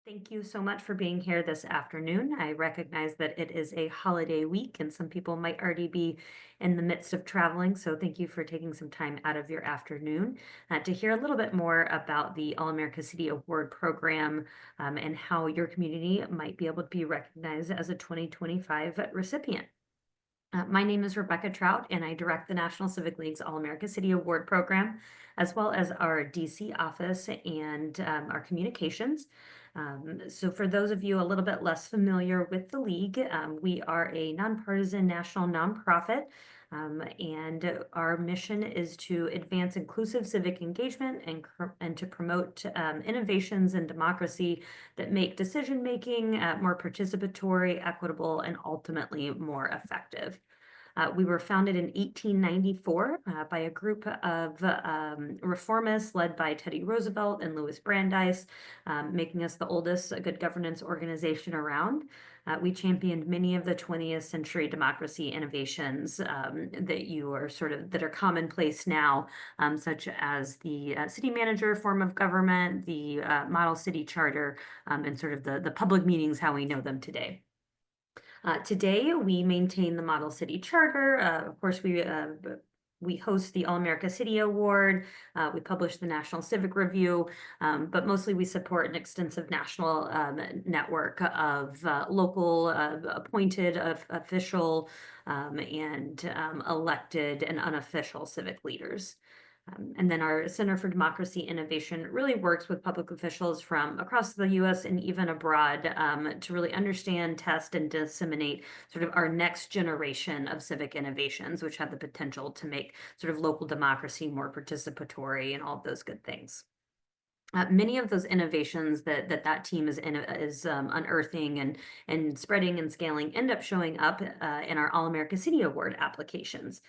Thank you so much for being here this afternoon. I recognize that it is a holiday week and some people might already be in the midst of traveling. So thank you for taking some time out of your afternoon to hear a little bit more about the All-America City Award program and how your community might be able to be recognized as a 2025 recipient. My name is Rebecca Trout, and I direct the National Civic League's All-America City Award program, as well as our DC office and our communications. So for those of you a little bit less familiar with the league, we are a nonpartisan national nonprofit, and our mission is to advance inclusive civic engagement and to promote innovations in democracy that make decision-making more participatory, equitable, and ultimately more effective. We were founded in 1894 by a group of reformists led by Teddy Roosevelt and Louis Brandeis, making us the oldest good governance organization around. We championed many of the 20th century democracy innovations that are commonplace now, such as the city manager form of government, the model city charter, and sort of the public meetings, how we know them today. Today, we maintain the Model City Charter. Of course, we host the All-America City Award. We publish the National Civic Review, but mostly we support an extensive national network of local appointed official and elected and unofficial civic leaders. And then our Center for Democracy Innovation really works with public officials from across the US and even abroad to really understand, test, and disseminate sort of our next generation of civic innovations, which have the potential to make sort of local democracy more participatory and all of those good things. Many of those innovations that team is unearthing and spreading and scaling end up showing up in our All-America City Award applications.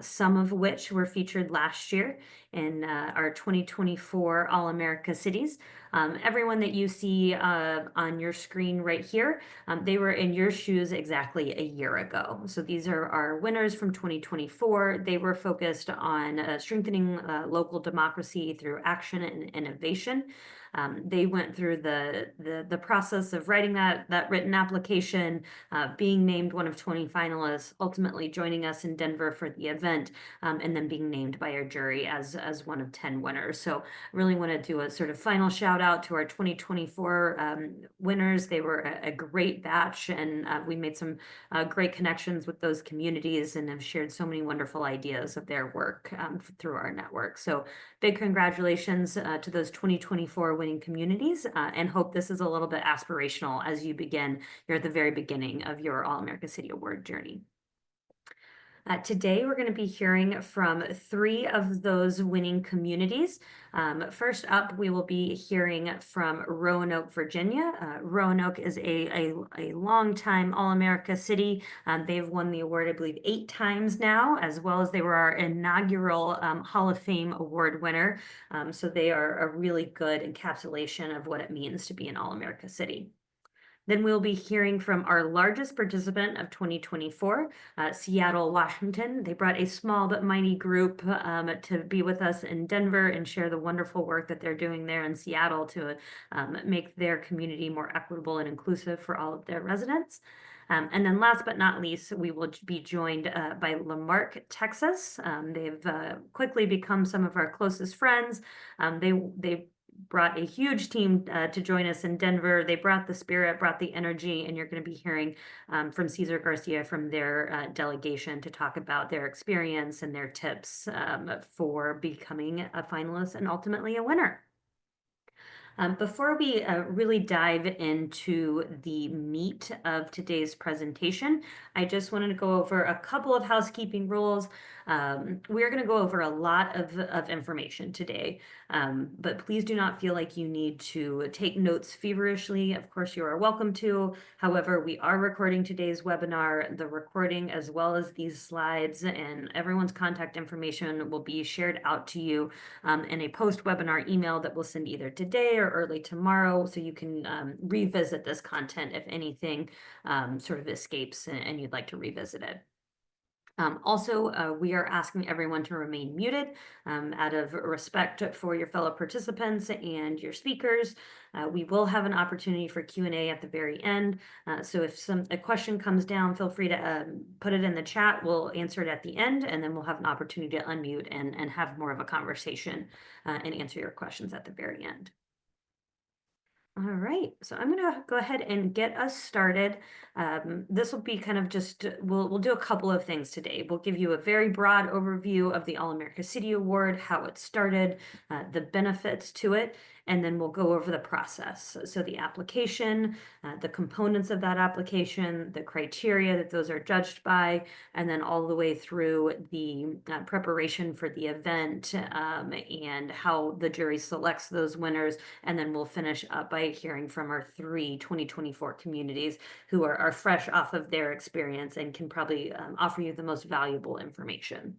Some of which were featured last year in our 2024 All-America Cities. Everyone that you see on your screen right here, they were in your shoes exactly a year ago. So these are our winners from 2024. They were focused on strengthening local democracy through action and innovation. They went through the process of writing that written application, being named one of 20 finalists, ultimately joining us in Denver for the event, and then being named by our jury as one of 10 winners. So really want to do a sort of final shout out to our 2024 winners. They were a great batch, and we made some great connections with those communities and have shared so many wonderful ideas of their work through our network. So big congratulations to those 2024 winning communities, and hope this is a little bit aspirational as you begin. You're at the very beginning of your All-America City Award journey. Today, we're going to be hearing from 3 of those winning communities. First up, we will be hearing from Roanoke, Virginia. Roanoke is a longtime All-America City. They've won the award, I believe, 8 times now, as well as they were our inaugural Hall of Fame award winner. So they are a really good encapsulation of what it means to be an All-America City. Then we'll be hearing from our largest participant of 2024, Seattle, Washington. They brought a small but mighty group to be with us in Denver and share the wonderful work that they're doing there in Seattle to make their community more equitable and inclusive for all of their residents. And then last but not least, we will be joined by Lamarck, Texas. They've quickly become some of our closest friends. They brought a huge team to join us in Denver. They brought the spirit, brought the energy, and you're going to be hearing from Cesar Garcia from their delegation to talk about their experience and their tips for becoming a finalist and ultimately a winner. Before we really dive into the meat of today's presentation, I just wanted to go over a couple of housekeeping rules. We're going to go over a lot of information today, but please do not feel like you need to take notes feverishly. Of course, you are welcome to. However, we are recording today's webinar. The recording, as well as these slides and everyone's contact information, will be shared out to you in a post-webinar email that we'll send either today or early tomorrow, so you can revisit this content if anything sort of escapes and you'd like to revisit it. Also, we are asking everyone to remain muted out of respect for your fellow participants and your speakers. We will have an opportunity for Q&A at the very end. So if a question comes down, feel free to put it in the chat. We'll answer it at the end, and then we'll have an opportunity to unmute and have more of a conversation and answer your questions at the very end. All right, so I'm going to go ahead and get us started. This will be kind of just, we'll do a couple of things today. We'll give you a very broad overview of the All-America City Award, how it started, the benefits to it, and then we'll go over the process. So the application, the components of that application, the criteria that those are judged by, and then all the way through the preparation for the event and how the jury selects those winners. And then we'll finish up by hearing from our 2024 communities who are fresh off of their experience and can probably offer you the most valuable information.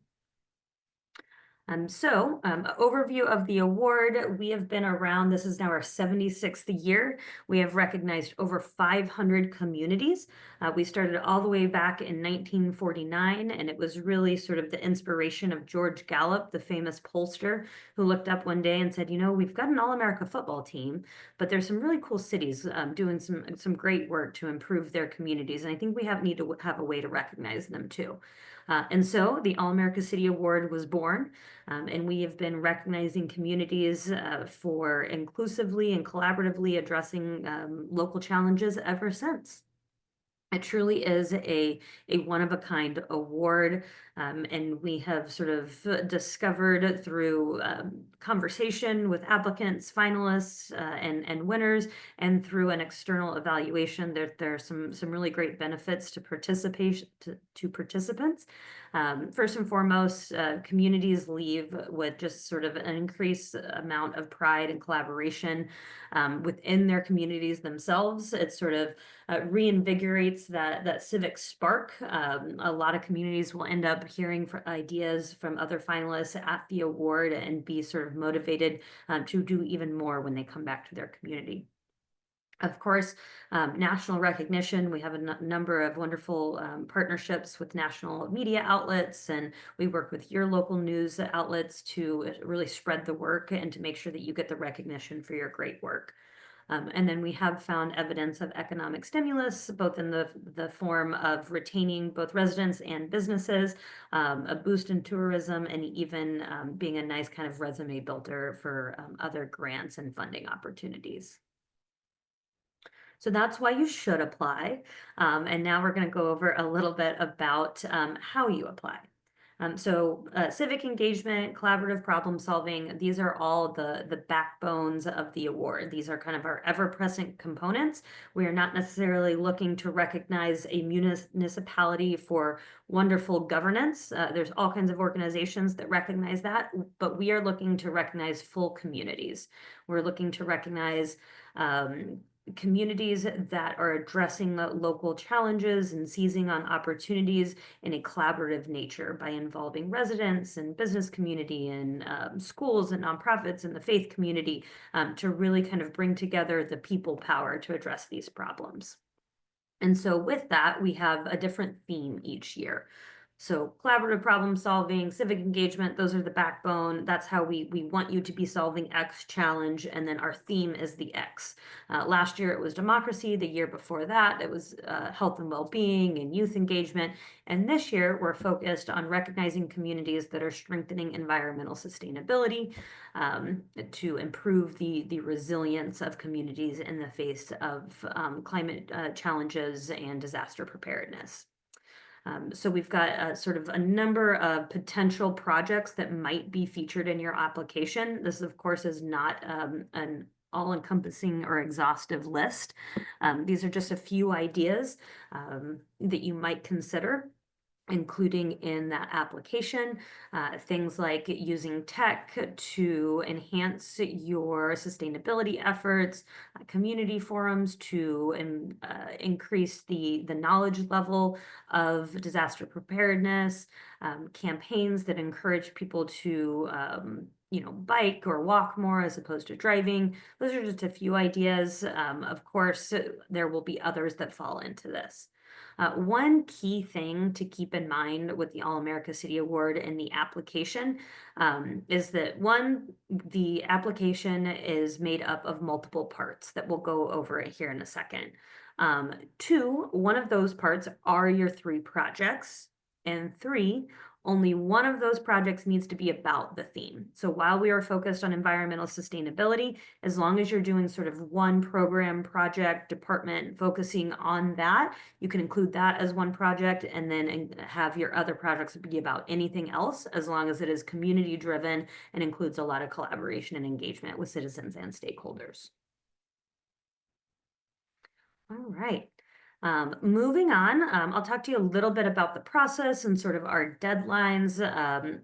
Overview of the award. We have been around, this is now our 76th year. We have recognized over 500 communities. We started all the way back in 1949, and it was really sort of the inspiration of George Gallup, the famous pollster, who looked up one day and said, you know, we've got an All-America football team, but there's some really cool cities doing some great work to improve their communities, and I think we need to have a way to recognize them too. And so the All-America City Award was born. And we have been recognizing communities for inclusively and collaboratively addressing local challenges ever since. It truly is a one-of-a-kind award, and we have sort of discovered through conversation with applicants, finalists, and winners, and through an external evaluation, there are some really great benefits to participation to participants. First and foremost, communities leave with just sort of an increased amount of pride and collaboration within their communities themselves. It sort of reinvigorates that civic spark. A lot of communities will end up hearing ideas from other finalists at the award and be sort of motivated to do even more when they come back to their community. Of course, national recognition. We have a number of wonderful partnerships with national media outlets, and we work with your local news outlets to really spread the work and to make sure that you get the recognition for your great work. And then we have found evidence of economic stimulus, both in the form of retaining both residents and businesses, a boost in tourism, and even being a nice kind of resume builder for other grants and funding opportunities. So that's why you should apply. And now we're going to go over a little bit about how you apply. Civic engagement, collaborative problem solving, these are all the backbones of the award. These are kind of our ever-present components. We are not necessarily looking to recognize a municipality for wonderful governance. There's all kinds of organizations that recognize that, but we are looking to recognize full communities. We're looking to recognize communities that are addressing the local challenges and seizing on opportunities in a collaborative nature by involving residents and business community and schools and nonprofits and the faith community to really kind of bring together the people power to address these problems. And so with that, we have a different theme each year. So collaborative problem solving, civic engagement, those are the backbone. That's how we want you to be solving X challenge. And then our theme is the X. Last year it was democracy. The year before that, it was health and well-being and youth engagement. And this year we're focused on recognizing communities that are strengthening environmental sustainability to improve the resilience of communities in the face of climate challenges and disaster preparedness. So we've got sort of a number of potential projects that might be featured in your application. This, of course, is not an all-encompassing or exhaustive list. These are just a few ideas that you might consider, including in that application, things like using tech to enhance your sustainability efforts, community forums to increase the knowledge level of disaster preparedness, campaigns that encourage people to bike or walk more as opposed to driving. Those are just a few ideas. Of course, there will be others that fall into this. One key thing to keep in mind with the All-America City Award and the application is that one, the application is made up of multiple parts that we'll go over it here in a second. Two, one of those parts are your three projects, and three, only one of those projects needs to be about the theme. So while we are focused on environmental sustainability, as long as you're doing sort of one program, project, department focusing on that, you can include that as one project and then have your other projects be about anything else, as long as it is community driven and includes a lot of collaboration and engagement with citizens and stakeholders. All right. Moving on, I'll talk to you a little bit about the process and sort of our deadlines.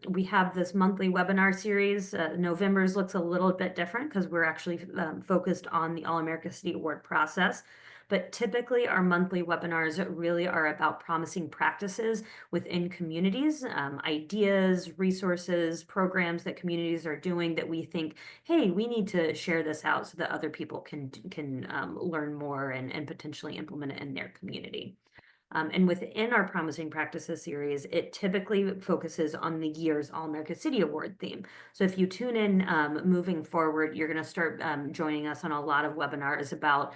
We have this monthly webinar series. November's looks a little bit different because we're actually focused on the All-America City Award process. But typically, our monthly webinars really are about promising practices within communities, ideas, resources, programs that communities are doing that we think, hey, we need to share this out so that other people can learn more and potentially implement it in their community. And within our Promising Practices series, it typically focuses on the year's All-America City Award theme. So if you tune in moving forward, you're going to start joining us on a lot of webinars about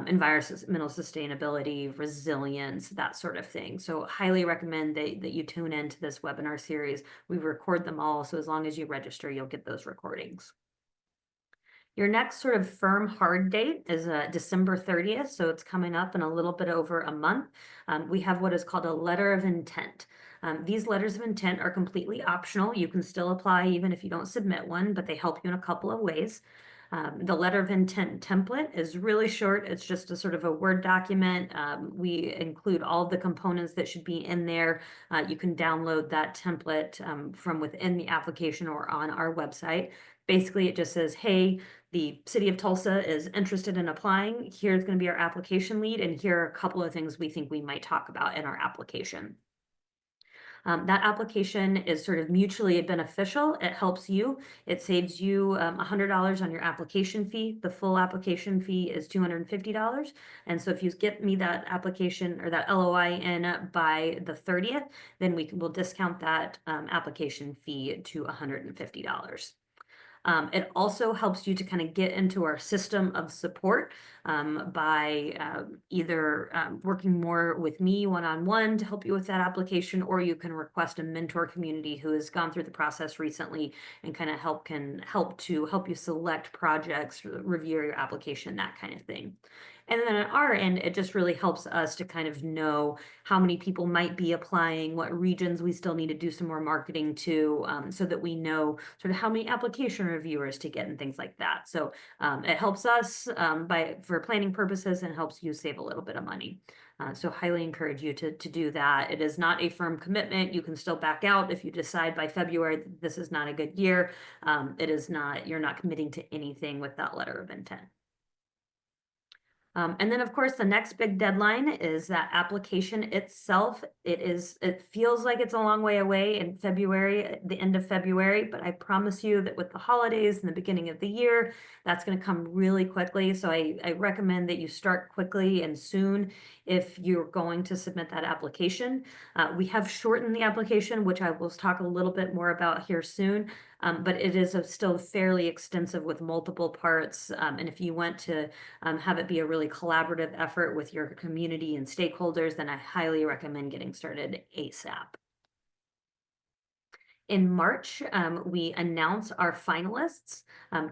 environmental sustainability, resilience, that sort of thing. So highly recommend that you tune into this webinar series. We record them all, so as long as you register, you'll get those recordings. Your next sort of firm hard date is December 30th, so it's coming up in a little bit over a month. We have what is called a letter of intent. These letters of intent are completely optional. You can still apply even if you don't submit one, but they help you in a couple of ways. The letter of intent template is really short. It's just a sort of a Word document. We include all the components that should be in there. You can download that template from within the application or on our website. Basically, it just says, hey, the city of Tulsa is interested in applying. Here's going to be our application lead, and here are a couple of things we think we might talk about in our application. That application is sort of mutually beneficial. It helps you. It saves you $100 on your application fee. The full application fee is $250. And so if you get me that application or that LOI in by the 30th, then will discount that application fee to $150. It also helps you to kind of get into our system of support by either working more with me one-on-one to help you with that application, or you can request a mentor community who has gone through the process recently and kind of help you select projects, review your application, that kind of thing. And then on our end, it just really helps us to kind of know how many people might be applying, what regions we still need to do some more marketing to, so that we know sort of how many application reviewers to get and things like that. So it helps us for planning purposes and helps you save a little bit of money. So highly encourage you to do that. It is not a firm commitment. You can still back out if you decide by February that this is not a good year. You're not committing to anything with that letter of intent. And then, of course, the next big deadline is that application itself. It feels like it's a long way away in February, the end of February, but I promise you that with the holidays and the beginning of the year, that's going to come really quickly. So I recommend that you start quickly and soon if you're going to submit that application. We have shortened the application, which I will talk a little bit more about here soon. But it is still fairly extensive with multiple parts. And if you want to have it be a really collaborative effort with your community and stakeholders, then I highly recommend getting started ASAP. In March, we announce our finalists.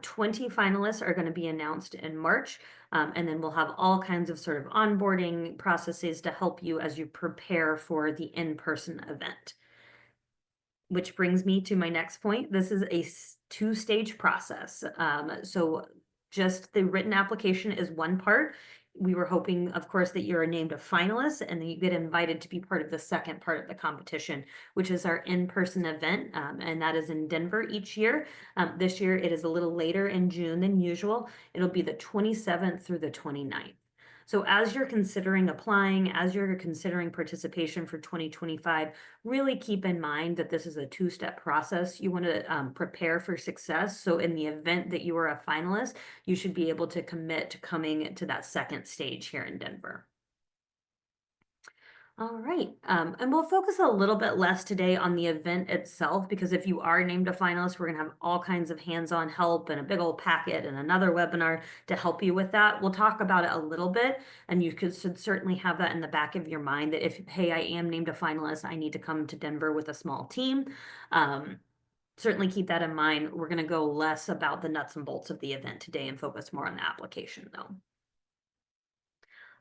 20 finalists are going to be announced in March, and then we'll have all kinds of sort of onboarding processes to help you as you prepare for the in-person event. Which brings me to my next point. This is a two-stage process. So just the written application is one part. We were hoping, of course, that you're named a finalist and then you get invited to be part of the second part of the competition, which is our in-person event, and that is in Denver each year. This year it is a little later in June than usual. It'll be the 27th through the 29th. So as you're considering applying, as you're considering participation for 2025, really keep in mind that this is a two-step process. You want to prepare for success. So in the event that you are a finalist, you should be able to commit to coming to that second stage here in Denver. All right. And we'll focus a little bit less today on the event itself, because if you are named a finalist, we're going to have all kinds of hands-on help and a big old packet and another webinar to help you with that. We'll talk about it a little bit, and you should certainly have that in the back of your mind that if, hey, I am named a finalist, I need to come to Denver with a small team. Certainly keep that in mind. We're going to go less about the nuts and bolts of the event today and focus more on the application, though.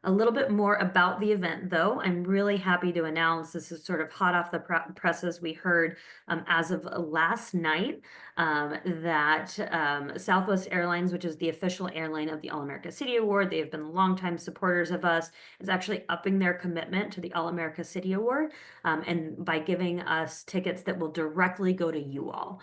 A little bit more about the event, though. I'm really happy to announce this is sort of hot off the presses. We heard as of last night that Southwest Airlines, which is the official airline of the All America City Award, they have been longtime supporters of us, is actually upping their commitment to the All America City Award, and by giving us tickets that will directly go to you all.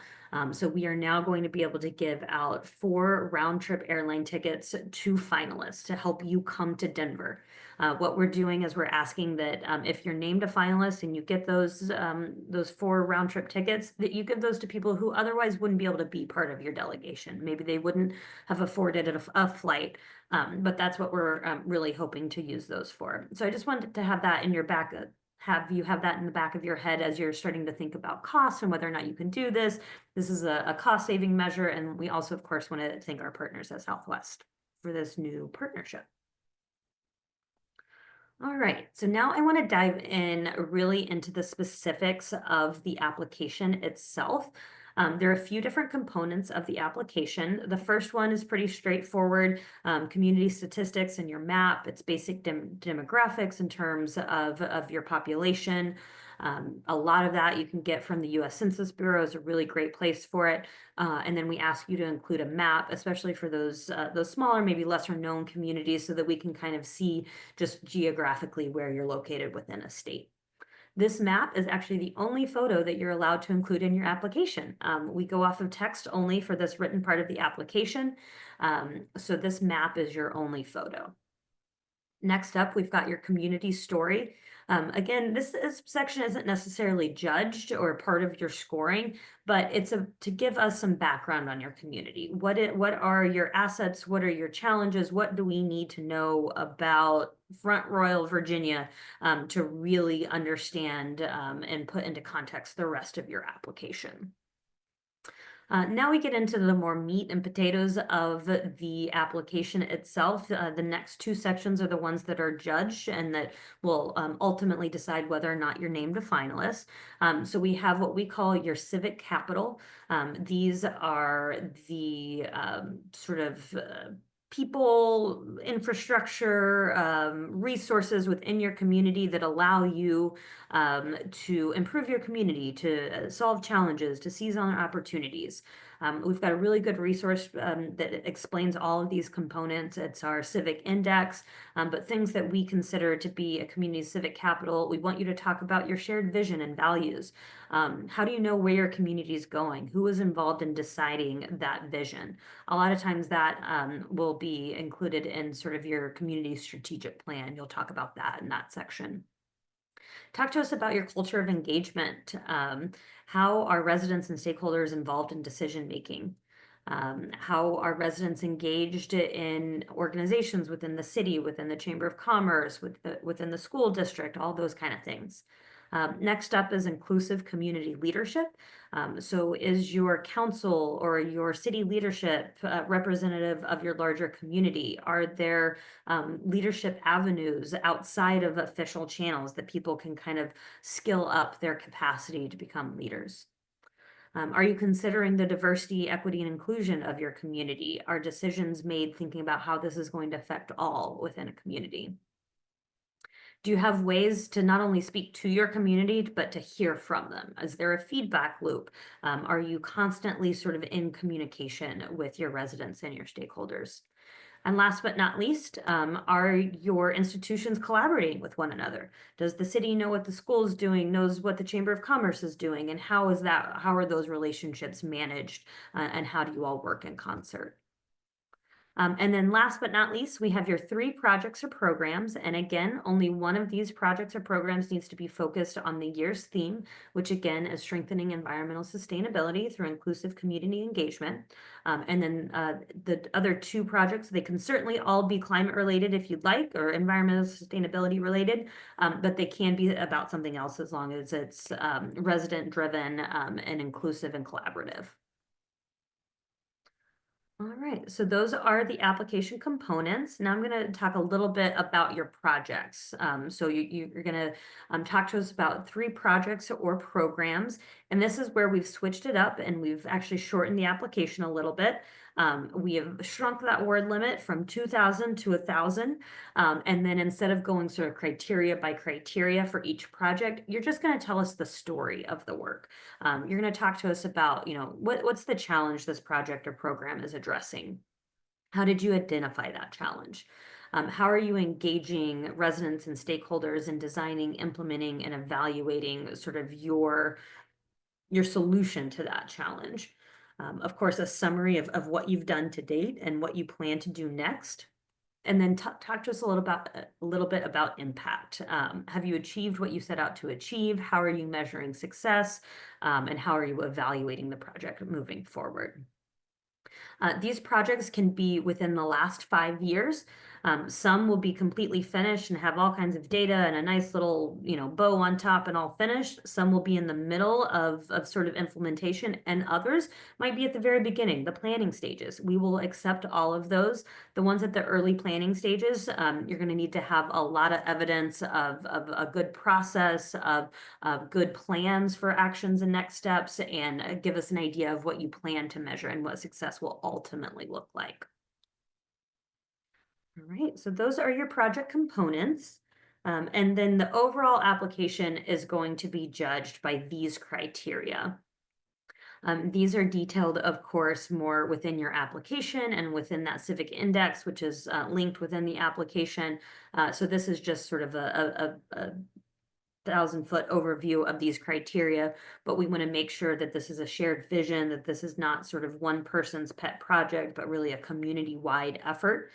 So we are now going to be able to give out 4 round-trip airline tickets to finalists to help you come to Denver. What we're doing is we're asking that if you're named a finalist and you get those 4 round-trip tickets, that you give those to people who otherwise wouldn't be able to be part of your delegation. Maybe they wouldn't have afforded a flight, but that's what we're really hoping to use those for. So I just wanted to have that in your back, have that in the back of your head as you're starting to think about costs and whether or not you can do this. This is a cost saving measure, and we also, of course, want to thank our partners at Southwest for this new partnership. All right, so now I want to dive in really into the specifics of the application itself. There are a few different components of the application. The first one is pretty straightforward, community statistics and your map. It's basic demographics in terms of your population. A lot of that you can get from the US Census Bureau is a really great place for it. And then we ask you to include a map, especially for those smaller, maybe lesser known communities, so that we can kind of see just geographically where you're located within a state. This map is actually the only photo that you're allowed to include in your application. We go off of text only for this written part of the application. So this map is your only photo. Next up, we've got your community story. Again, this section isn't necessarily judged or part of your scoring, but it's to give us some background on your community. What are your assets? What are your challenges? What do we need to know about Front Royal, Virginia, to really understand and put into context the rest of your application? Now we get into the more meat and potatoes of the application itself. The next 2 sections are the ones that are judged and that will ultimately decide whether or not you're named a finalist. So we have what we call your civic capital. These are the sort of people, infrastructure, resources within your community that allow you to improve your community, to solve challenges, to seize on opportunities. We've got a really good resource that explains all of these components. It's our civic index, but things that we consider to be a community civic capital, we want you to talk about your shared vision and values. How do you know where your community is going? Who is involved in deciding that vision? A lot of times that will be included in sort of your community strategic plan. You'll talk about that in that section. Talk to us about your culture of engagement. How are residents and stakeholders involved in decision making? How are residents engaged in organizations within the city, within the Chamber of Commerce, within the school district, all those kind of things. Next up is inclusive community leadership. So is your council or your city leadership representative of your larger community? Are there leadership avenues outside of official channels that people can kind of skill up their capacity to become leaders? Are you considering the diversity, equity, and inclusion of your community? Are decisions made thinking about how this is going to affect all within a community? Do you have ways to not only speak to your community, but to hear from them? Is there a feedback loop? Are you constantly sort of in communication with your residents and your stakeholders? And last but not least, are your institutions collaborating with one another? Does the city know what the school is doing, knows what the Chamber of Commerce is doing, and how are those relationships managed, and how do you all work in concert? And then last but not least, we have your 3 projects or programs. And again, only one of these projects or programs needs to be focused on the year's theme, which again is strengthening environmental sustainability through inclusive community engagement. And then the other 2 projects, they can certainly all be climate related if you'd like, or environmental sustainability related, but they can be about something else as long as it's resident driven and inclusive and collaborative. All right, so those are the application components. Now I'm going to talk a little bit about your projects. So you're going to talk to us about 3 projects or programs, and this is where we've switched it up and we've actually shortened the application a little bit. We have shrunk that word limit from 2,000 to 1,000, and then instead of going sort of criteria by criteria for each project, you're just going to tell us the story of the work. You're going to talk to us about, what's the challenge this project or program is addressing? How did you identify that challenge? How are you engaging residents and stakeholders in designing, implementing, and evaluating sort of your solution to that challenge? Of course, a summary of what you've done to date and what you plan to do next. And then talk to us a little bit about impact. Have you achieved what you set out to achieve? How are you measuring success? And how are you evaluating the project moving forward? These projects can be within the last 5 years. Some will be completely finished and have all kinds of data and a nice little, bow on top and all finished. Some will be in the middle of sort of implementation, and others might be at the very beginning, the planning stages. We will accept all of those. The ones at the early planning stages, you're going to need to have a lot of evidence of a good process, of good plans for actions and next steps, and give us an idea of what you plan to measure and what success will ultimately look like. All right, so those are your project components. And then the overall application is going to be judged by these criteria. These are detailed, of course, more within your application and within that civic index, which is linked within the application. So this is just sort of a 1,000-foot overview of these criteria, but we want to make sure that this is a shared vision, that this is not sort of one person's pet project, but really a community-wide effort.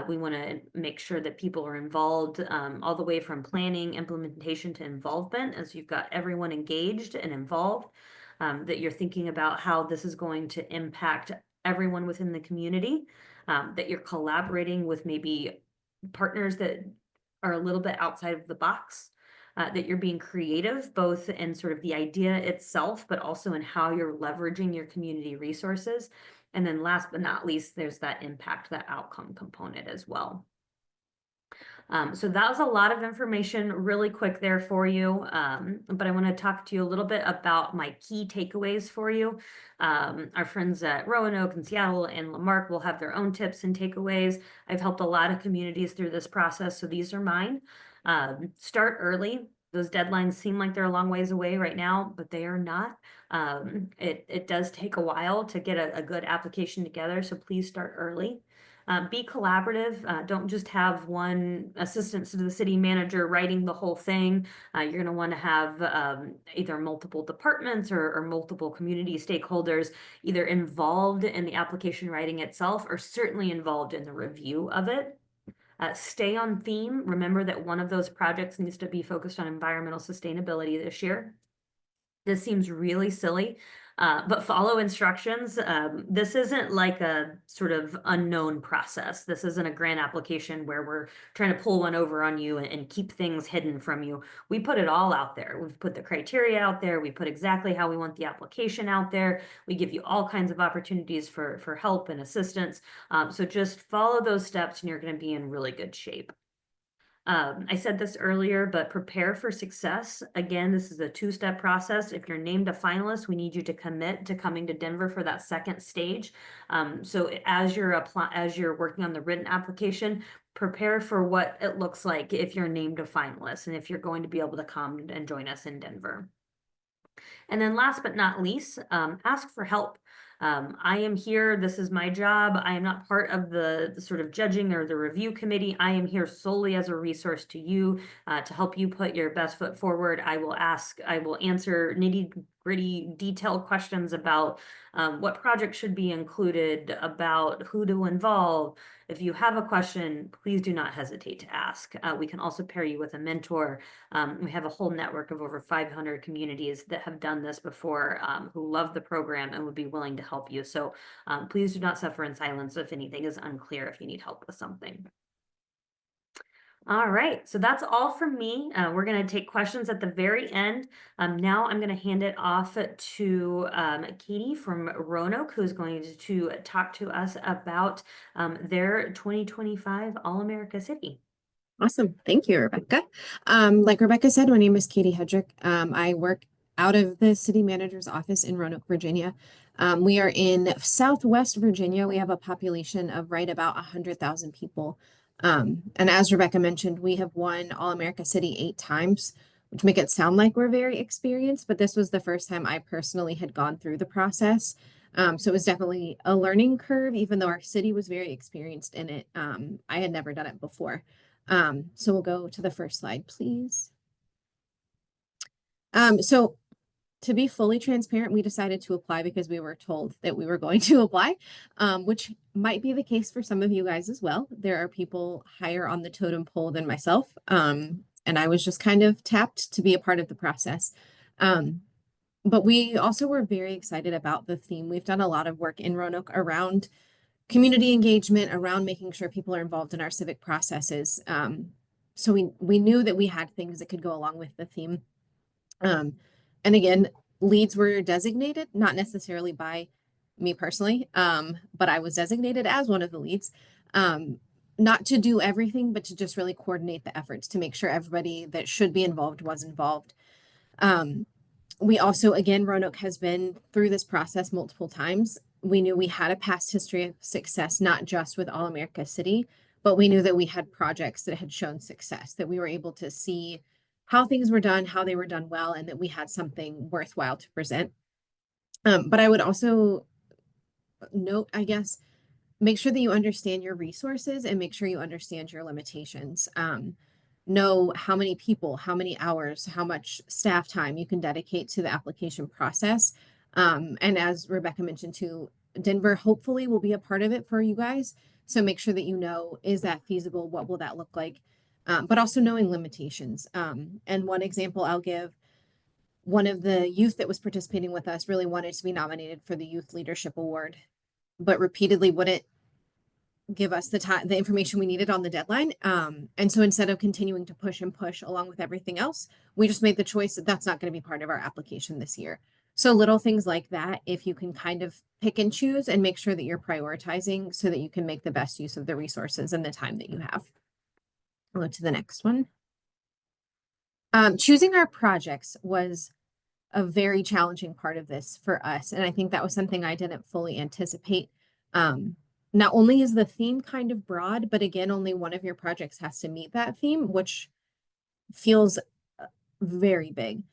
We want to make sure that people are involved all the way from planning, implementation to involvement, as you've got everyone engaged and involved, that you're thinking about how this is going to impact everyone within the community, that you're collaborating with maybe partners that are a little bit outside of the box, that you're being creative, both in sort of the idea itself, but also in how you're leveraging your community resources. And then last but not least, there's that impact, that outcome component as well. So that was a lot of information really quick there for you, but I want to talk to you a little bit about my key takeaways for you. Our friends at Roanoke and Seattle and Lamarck will have their own tips and takeaways. I've helped a lot of communities through this process, so these are mine. Start early. Those deadlines seem like they're a long ways away right now, but they are not. It does take a while to get a good application together, so please start early. Be collaborative. Don't just have one assistant to the city manager writing the whole thing. You're going to want to have either multiple departments or multiple community stakeholders either involved in the application writing itself or certainly involved in the review of it. Stay on theme. Remember that one of those projects needs to be focused on environmental sustainability this year. This seems really silly, but follow instructions. This isn't like a sort of unknown process. This isn't a grant application where we're trying to pull one over on you and keep things hidden from you. We put it all out there. We've put the criteria out there. We put exactly how we want the application out there. We give you all kinds of opportunities for help and assistance. So just follow those steps and you're going to be in really good shape. I said this earlier, but prepare for success. Again, this is a 2-step process. If you're named a finalist, we need you to commit to coming to Denver for that second stage. So as you're working on the written application, prepare for what it looks like if you're named a finalist and if you're going to be able to come and join us in Denver. And then last but not least, ask for help. I am here. This is my job. I am not part of the sort of judging or the review committee. I am here solely as a resource to you to help you put your best foot forward. I will answer gritty, detailed questions about what project should be included, about who to involve, if you have a question, please do not hesitate to ask. We can also pair you with a mentor. We have a whole network of over 500 communities that have done this before, who love the program and would be willing to help you. So please do not suffer in silence if anything is unclear, if you need help with something. All right, so that's all from me. We're going to take questions at the very end. Now I'm going to hand it off to Katie from Roanoke, who's going to talk to us about their 2025 All-America City. Awesome. Thank you, Rebecca. Like Rebecca said, my name is Katie Hedrick. I work out of the city manager's office in Roanoke, Virginia. We are in Southwest Virginia. We have a population of right about 100,000 people. And as Rebecca mentioned, we have won All-America City 8 times, which make it sound like we're very experienced, but this was the first time I personally had gone through the process. So it was definitely a learning curve, even though our city was very experienced in it. I had never done it before. So we'll go to the first slide, please. So to be fully transparent, we decided to apply because we were told that we were going to apply, which might be the case for some of you guys as well. There are people higher on the totem pole than myself, and I was just kind of tapped to be a part of the process. But we also were very excited about the theme. We've done a lot of work in Roanoke around community engagement, around making sure people are involved in our civic processes. So we knew that we had things that could go along with the theme. And again, leads were designated, not necessarily by me personally, but I was designated as one of the leads. Not to do everything, but to just really coordinate the efforts to make sure everybody that should be involved was involved. We also, again, Roanoke has been through this process multiple times. We knew we had a past history of success, not just with All-America City, but we knew that we had projects that had shown success, that we were able to see how things were done, how they were done well, and that we had something worthwhile to present. But I would also note, I guess, make sure that you understand your resources and make sure you understand your limitations. Know how many people, how many hours, how much staff time you can dedicate to the application process. And as Rebecca mentioned too, Denver hopefully will be a part of it for you guys. So make sure that you know, is that feasible? What will that look like? But also knowing limitations. And one example I'll give, one of the youth that was participating with us really wanted to be nominated for the Youth Leadership Award, but repeatedly wouldn't give us the time, the information we needed on the deadline. And so instead of continuing to push and push along with everything else, we just made the choice that that's not going to be part of our application this year. So little things like that, if you can kind of pick and choose and make sure that you're prioritizing so that you can make the best use of the resources and the time that you have. I'll go to the next one. Choosing our projects was a very challenging part of this for us. And I think that was something I didn't fully anticipate. Not only is the theme kind of broad, but again, only one of your projects has to meet that theme, which feels very big.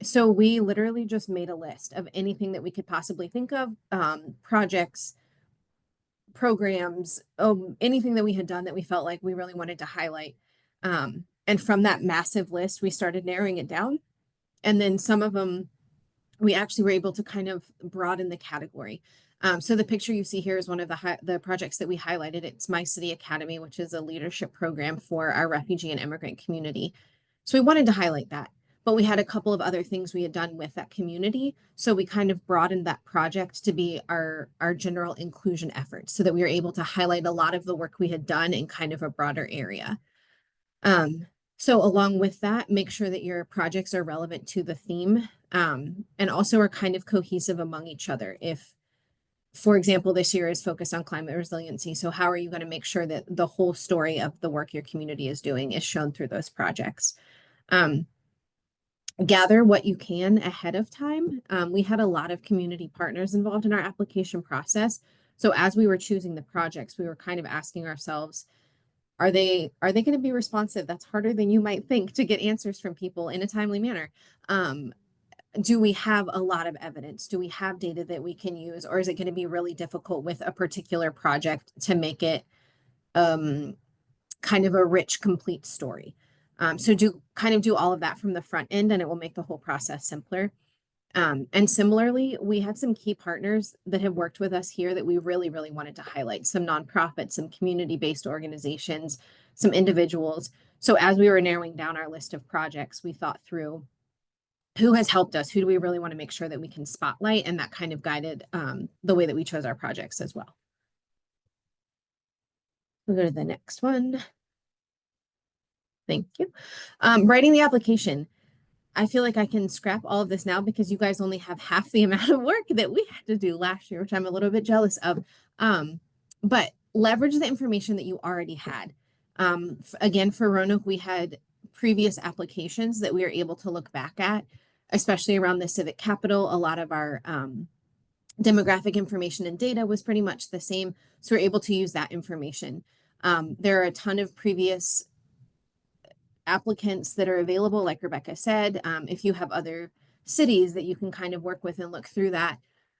So we literally just made a list of anything that we could possibly think of, projects, programs, anything that we had done that we felt like we really wanted to highlight. And from that massive list, we started narrowing it down. And then some of them, we actually were able to kind of broaden the category. So the picture you see here is one of the projects that we highlighted. It's My City Academy, which is a leadership program for our refugee and immigrant community. So we wanted to highlight that, but we had a couple of other things we had done with that community. So we kind of broadened that project to be our general inclusion efforts so that we were able to highlight a lot of the work we had done in kind of a broader area. So along with that, make sure that your projects are relevant to the theme, and also are kind of cohesive among each other. If, for example, this year is focused on climate resiliency, so how are you going to make sure that the whole story of the work your community is doing is shown through those projects? Gather what you can ahead of time. We had a lot of community partners involved in our application process. So as we were choosing the projects, we were kind of asking ourselves, are they going to be responsive? That's harder than you might think to get answers from people in a timely manner. Do we have a lot of evidence? Do we have data that we can use? Or is it going to be really difficult with a particular project to make it kind of a rich, complete story? So do all of that from the front end and it will make the whole process simpler. And similarly, we have some key partners that have worked with us here that we really, really wanted to highlight, some nonprofits, some community-based organizations, some individuals. So as we were narrowing down our list of projects, we thought through who has helped us, who do we really want to make sure that we can spotlight, and that kind of guided the way that we chose our projects as well. We'll go to the next one. Thank you. Writing the application. I feel like I can scrap all of this now because you guys only have half the amount of work that we had to do last year, which I'm a little bit jealous of. But leverage the information that you already had. Again, for Roanoke, we had previous applications that we were able to look back at, especially around the civic capital. A lot of our demographic information and data was pretty much the same. So we're able to use that information. There are a ton of previous applicants that are available, like Rebecca said. If you have other cities that you can kind of work with and look through that,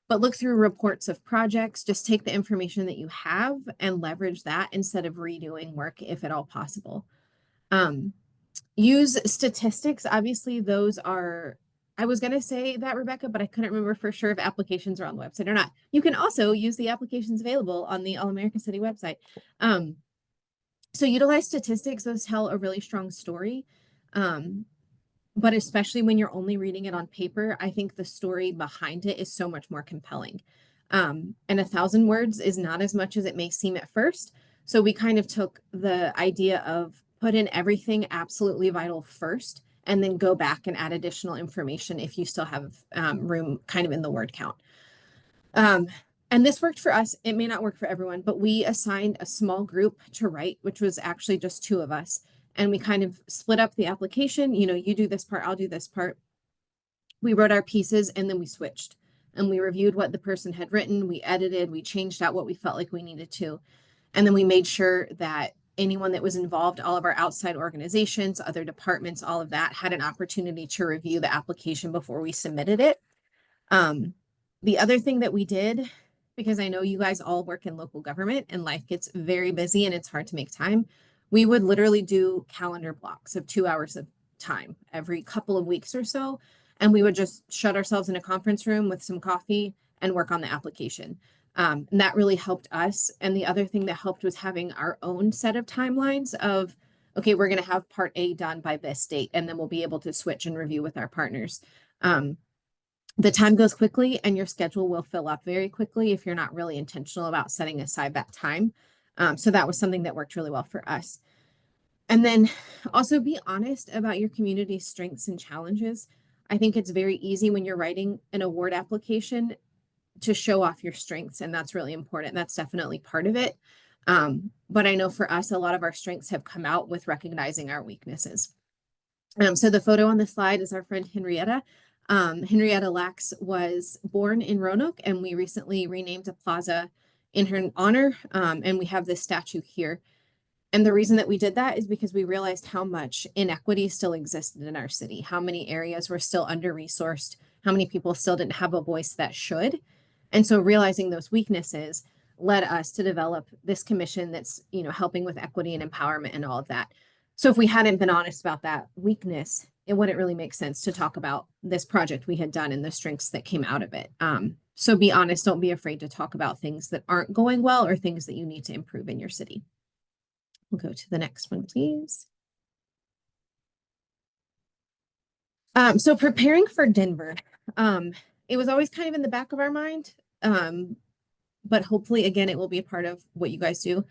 but look through reports of projects, just take the information that you have and leverage that instead of redoing work if at all possible. Use statistics. Obviously, those are, I was going to say that, Rebecca, but I couldn't remember for sure if applications are on the website or not. You can also use the applications available on the All American City website. So utilize statistics, those tell a really strong story. But especially when you're only reading it on paper, I think the story behind it is so much more compelling. And 1,000 words is not as much as it may seem at first. So we kind of took the idea of put in everything absolutely vital first, and then go back and add additional information if you still have room kind of in the word count. And this worked for us. It may not work for everyone, but we assigned a small group to write, which was actually just 2 of us. And we kind of split up the application. You know, you do this part, I'll do this part. We wrote our pieces and then we switched and we reviewed what the person had written. We edited, we changed out what we felt like we needed to. And then we made sure that anyone that was involved, all of our outside organizations, other departments, all of that had an opportunity to review the application before we submitted it. The other thing that we did, because I know you guys all work in local government and life gets very busy and it's hard to make time, we would literally do calendar blocks of 2 hours of time every couple of weeks or so. And we would just shut ourselves in a conference room with some coffee and work on the application. And that really helped us. And the other thing that helped was having our own set of timelines of, okay, we're going to have part A done by this date, and then we'll be able to switch and review with our partners. The time goes quickly and your schedule will fill up very quickly if you're not really intentional about setting aside that time. So that was something that worked really well for us. And then also be honest about your community's strengths and challenges. I think it's very easy when you're writing an award application to show off your strengths, and that's really important. That's definitely part of it. But I know for us, a lot of our strengths have come out with recognizing our weaknesses. So the photo on the slide is our friend Henrietta. Henrietta Lacks was born in Roanoke, and we recently renamed a plaza in her honor. And we have this statue here. And the reason that we did that is because we realized how much inequity still existed in our city, how many areas were still under-resourced, how many people still didn't have a voice that should. And so realizing those weaknesses led us to develop this commission that's, you know, helping with equity and empowerment and all of that. So if we hadn't been honest about that weakness, it wouldn't really make sense to talk about this project we had done and the strengths that came out of it. So be honest, don't be afraid to talk about things that aren't going well or things that you need to improve in your city. We'll go to the next one, please. So preparing for Denver, it was always kind of in the back of our mind, but hopefully, again, it will be a part of what you guys do.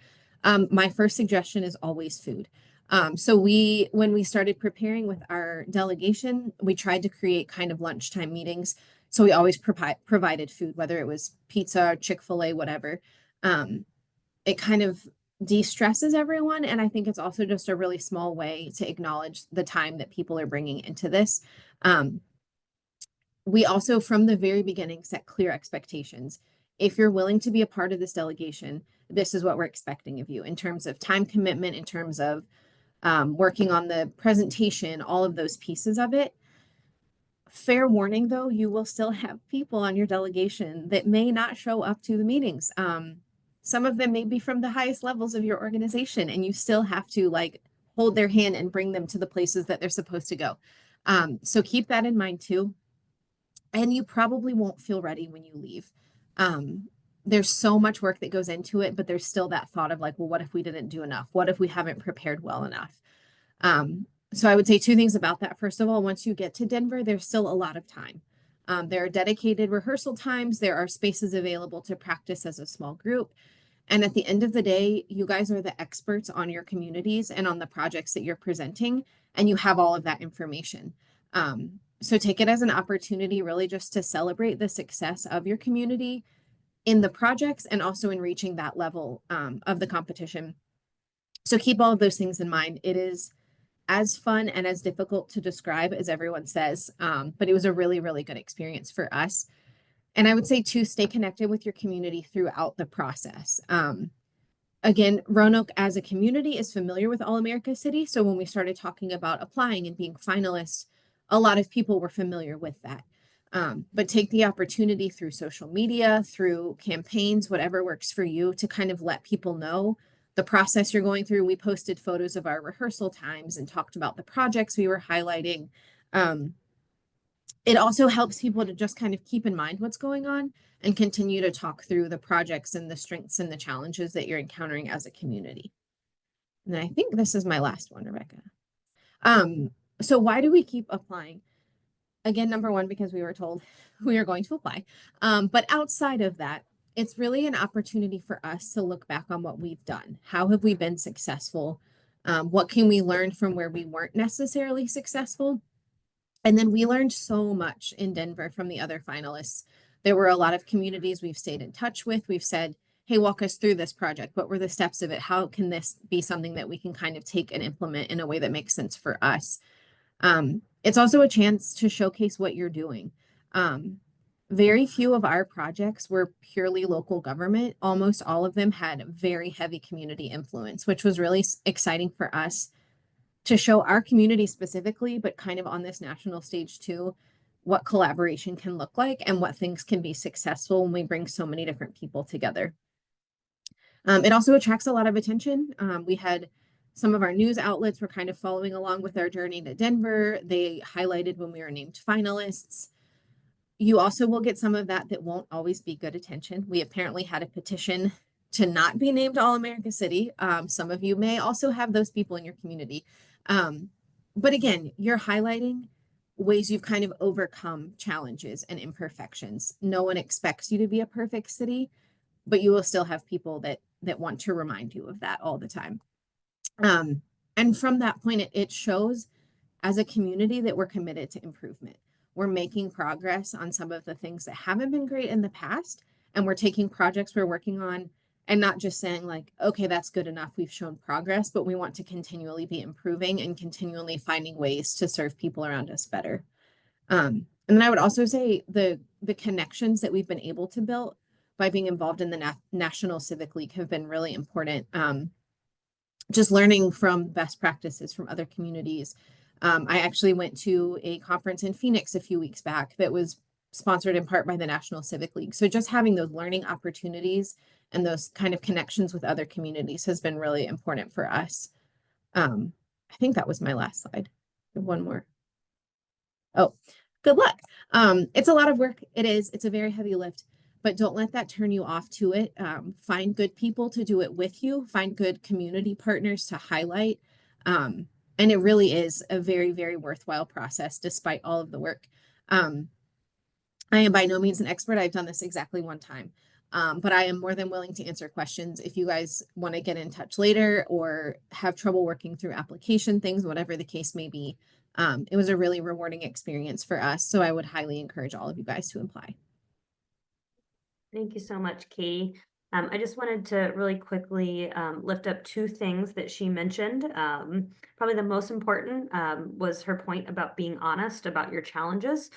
My first suggestion is always food. So when we started preparing with our delegation, we tried to create kind of lunchtime meetings. So we always provided food, whether it was pizza, Chick-fil-A, whatever. It kind of de-stresses everyone. And I think it's also just a really small way to acknowledge the time that people are bringing into this. We also, from the very beginning, set clear expectations. If you're willing to be a part of this delegation, this is what we're expecting of you in terms of time commitment, in terms of working on the presentation, all of those pieces of it. Fair warning, though, you will still have people on your delegation that may not show up to the meetings. Some of them may be from the highest levels of your organization, and you still have to like hold their hand and bring them to the places that they're supposed to go. So keep that in mind too. and you probably won't feel ready when you leave. Um, there's so much work that goes into it, but there's still that thought of like, well, what if we didn't do enough? What if we haven't prepared well enough? So I would say two things about that. First of all, once you get to Denver, there's still a lot of time. There are dedicated rehearsal times. There are spaces available to practice as a small group. And at the end of the day, you guys are the experts on your communities and on the projects that you're presenting, and you have all of that information. So take it as an opportunity, really, just to celebrate the success of your community in the projects and also in reaching that level of the competition. So keep all of those things in mind. It is as fun and as difficult to describe as everyone says, but it was a really, really good experience for us. And I would say to stay connected with your community throughout the process. Again, Roanoke as a community is familiar with All America City. So when we started talking about applying and being finalists, a lot of people were familiar with that. But take the opportunity through social media, through campaigns, whatever works for you, to kind of let people know the process you're going through. We posted photos of our rehearsal times and talked about the projects we were highlighting. It also helps people to just kind of keep in mind what's going on and continue to talk through the projects and the strengths and the challenges that you're encountering as a community. And I think this is my last one, Rebecca. Um, so why do we keep applying? Again, number one, because we were told we are going to apply. But outside of that, it's really an opportunity for us to look back on what we've done. How have we been successful? What can we learn from where we weren't necessarily successful? And then we learned so much in Denver from the other finalists. There were a lot of communities we've stayed in touch with. We've said, hey, walk us through this project. What were the steps of it? How can this be something that we can kind of take and implement in a way that makes sense for us? It's also a chance to showcase what you're doing. Very few of our projects were purely local government. Almost all of them had very heavy community influence, which was really exciting for us to show our community specifically, but kind of on this national stage too, what collaboration can look like and what things can be successful when we bring so many different people together. It also attracts a lot of attention. We had some of our news outlets were kind of following along with our journey to Denver. They highlighted when we were named finalists. You also will get some of that won't always be good attention. We apparently had a petition to not be named All America City. Some of you may also have those people in your community. But again, you're highlighting ways you've kind of overcome challenges and imperfections. No one expects you to be a perfect city, but you will still have people that want to remind you of that all the time. And from that point, it shows as a community that we're committed to improvement. We're making progress on some of the things that haven't been great in the past, and we're taking projects we're working on and not just saying like, okay, that's good enough, we've shown progress, but we want to continually be improving and continually finding ways to serve people around us better. And then I would also say the connections that we've been able to build by being involved in the National Civic League have been really important. Just learning from best practices from other communities. I actually went to a conference in Phoenix a few weeks back that was sponsored in part by the National Civic League. So just having those learning opportunities and those kind of connections with other communities has been really important for us. I think that was my last slide. One more. Oh, good luck. It's a lot of work. It is. It's a very heavy lift, but don't let that turn you off to it. Find good people to do it with you. Find good community partners to highlight. And it really is a very, very worthwhile process despite all of the work. I am by no means an expert. I've done this exactly one time. But I am more than willing to answer questions if you guys want to get in touch later or have trouble working through application things, whatever the case may be. It was a really rewarding experience for us. So I would highly encourage all of you guys to apply. Thank you so much, Katie. I just wanted to really quickly lift up two things that she mentioned. Probably the most important was her point about being honest about your challenges.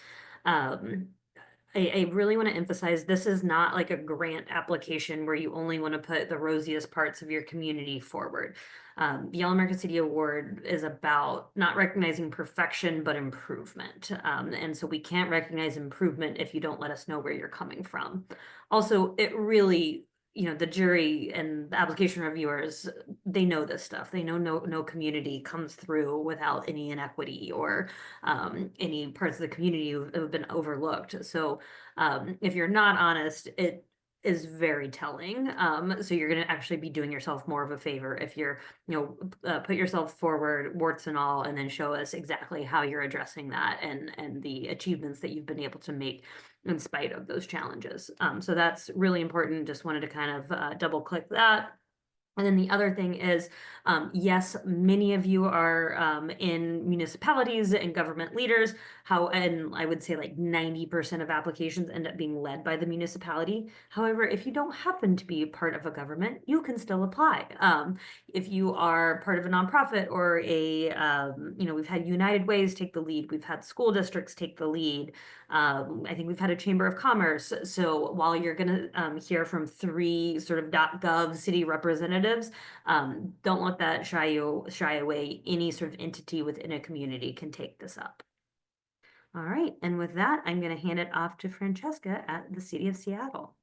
I really want to emphasize this is not like a grant application where you only want to put the rosiest parts of your community forward. The All America City Award is about not recognizing perfection, but improvement. And so we can't recognize improvement if you don't let us know where you're coming from. Also, it really the jury and the application reviewers, they know this stuff. They know no community comes through without any inequity or any parts of the community who have been overlooked. So if you're not honest, it is very telling. So you're going to actually be doing yourself more of a favor if you're, put yourself forward, warts and all, and then show us exactly how you're addressing that and the achievements that you've been able to make in spite of those challenges. So that's really important. Just wanted to kind of double click that. And then the other thing is, yes, many of you are in municipalities and government leaders. And I would say like 90% of applications end up being led by the municipality. However, if you don't happen to be part of a government, you can still apply. If you are part of a nonprofit or we've had United Ways take the lead, we've had school districts take the lead. I think we've had a Chamber of Commerce. So while you're going to hear from 3 sort of .gov city representatives, don't let that shy away. Any sort of entity within a community can take this up. All right, and with that, I'm going to hand it off to Francesca at the City of Seattle.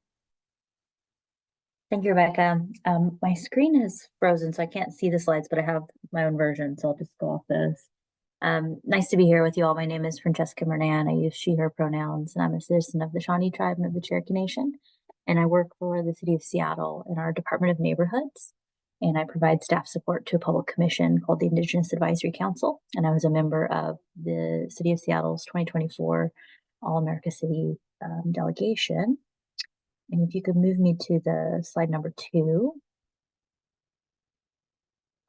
Thank you, Rebecca. My screen is frozen, so I can't see the slides, but I have my own version, so I'll just go off those. Nice to be here with you all. My name is Francesca Mernan. I use she, her pronouns, and I'm a citizen of the Shawnee Tribe and of the Cherokee Nation. And I work for the City of Seattle in our Department of Neighborhoods. And I provide staff support to a public commission called the Indigenous Advisory Council. And I was a member of the City of Seattle's 2024 All-America City delegation. And if you could move me to the slide number 2.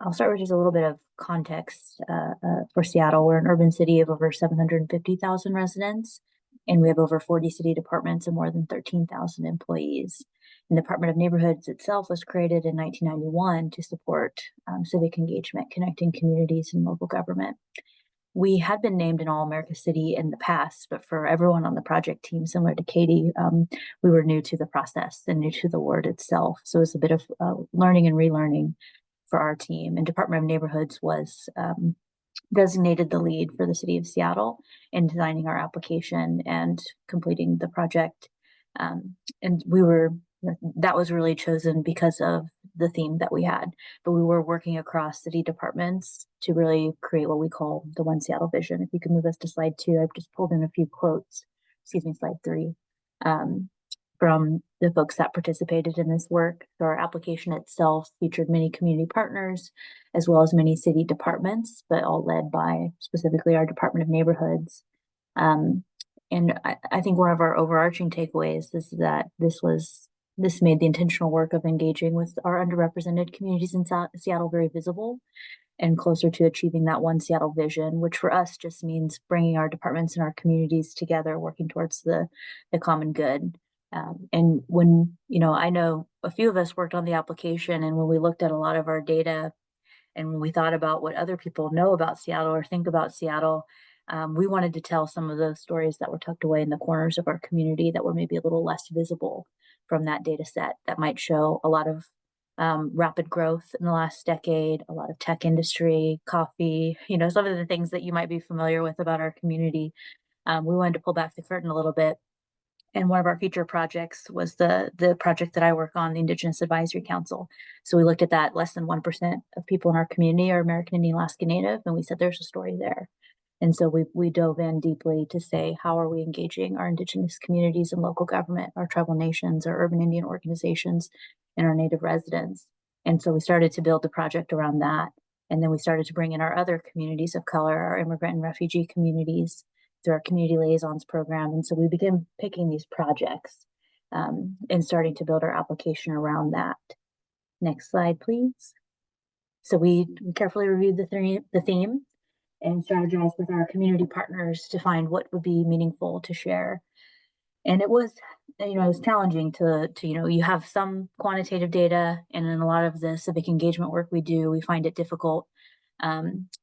I'll start with just a little bit of context for Seattle. We're an urban city of over 750,000 residents, and we have over 40 city departments and more than 13,000 employees. And the Department of Neighborhoods itself was created in 1991 to support civic engagement, connecting communities and local government. We had been named an All-America City in the past, but for everyone on the project team, similar to Katie, we were new to the process and new to the word itself. So it was a bit of learning and relearning for our team. And Department of Neighborhoods was designated the lead for the City of Seattle in designing our application and completing the project. And that was really chosen because of the theme that we had, but we were working across city departments to really create what we call the One Seattle vision. If you can move us to slide 2, I've just pulled in a few quotes, slide 3, from the folks that participated in this work. So our application itself featured many community partners, as well as many city departments, but all led by specifically our Department of Neighborhoods. And I think one of our overarching takeaways is that this made the intentional work of engaging with our underrepresented communities in Seattle very visible and closer to achieving that One Seattle vision, which for us just means bringing our departments and our communities together, working towards the common good. And when, I know a few of us worked on the application, and when we looked at a lot of our data and when we thought about what other people know about Seattle or think about Seattle, we wanted to tell some of those stories that were tucked away in the corners of our community that were maybe a little less visible from that data set, that might show a lot of rapid growth in the last decade, a lot of tech industry, coffee, some of the things that you might be familiar with about our community. We wanted to pull back the curtain a little bit. And one of our future projects was the project that I work on, the Indigenous Advisory Council. So we looked at that. Less than 1% of people in our community are American Indian Alaska Native, and we said there's a story there. And so we dove in deeply to say, how are we engaging our Indigenous communities and local government, our tribal nations, our urban Indian organizations, and our Native residents? And so we started to build the project around that. And then we started to bring in our other communities of color, our immigrant and refugee communities, through our community liaisons program. And so we began picking these projects and starting to build our application around that. Next slide, please. So we carefully reviewed the theme and strategized with our community partners to find what would be meaningful to share. And it was challenging to you have some quantitative data, and in a lot of the civic engagement work we do, we find it difficult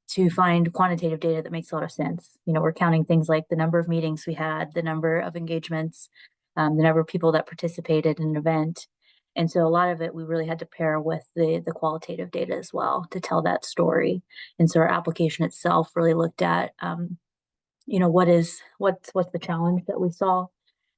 to find quantitative data that makes a lot of sense. We're counting things like the number of meetings we had, the number of engagements, the number of people that participated in an event. And so a lot of it, we really had to pair with the qualitative data as well to tell that story. And so our application itself really looked at, what's the challenge that we saw?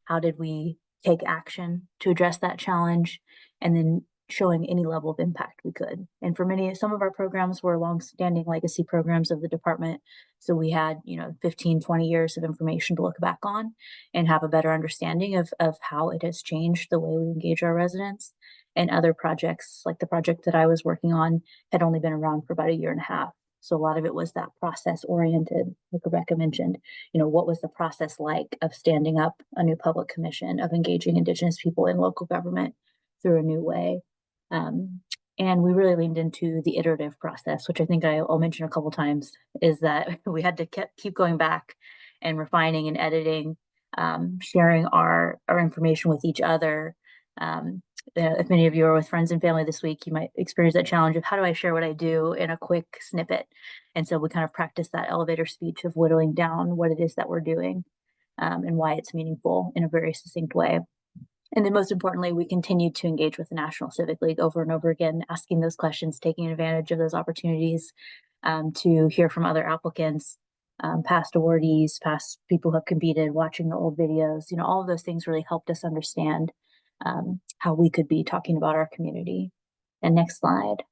How did we take action to address that challenge? and then showing any level of impact we could. And for some of our programs were longstanding legacy programs of the department. So we had, 15, 20 years of information to look back on and have a better understanding of how it has changed the way we engage our residents. And other projects, like the project that I was working on, had only been around for about a year and a half. So a lot of it was that process oriented, like Rebecca mentioned. What was the process like of standing up a new public commission, of engaging Indigenous people in local government through a new way? And we really leaned into the iterative process, which I think I'll mention a couple times, is that we had to keep going back and refining and editing, sharing our information with each other. If many of you are with friends and family this week, you might experience that challenge of how do I share what I do in a quick snippet? And so we kind of practice that elevator speech of whittling down what it is that we're doing, and why it's meaningful in a very succinct way. And then most importantly, we continued to engage with the National Civic League over and over again, asking those questions, taking advantage of those opportunities, to hear from other applicants, past awardees, past people who have competed, watching the old videos. All of those things really helped us understand how we could be talking about our community. And next slide.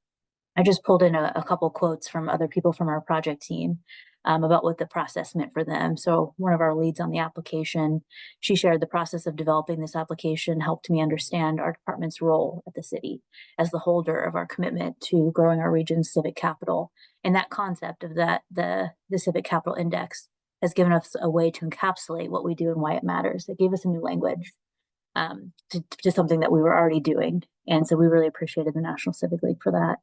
I just pulled in a couple quotes from other people from our project team about what the process meant for them. So one of our leads on the application, she shared the process of developing this application helped me understand our department's role at the city as the holder of our commitment to growing our region's civic capital. And that concept of the Civic Capital Index has given us a way to encapsulate what we do and why it matters. It gave us a new language to something that we were already doing. And so we really appreciated the National Civic League for that.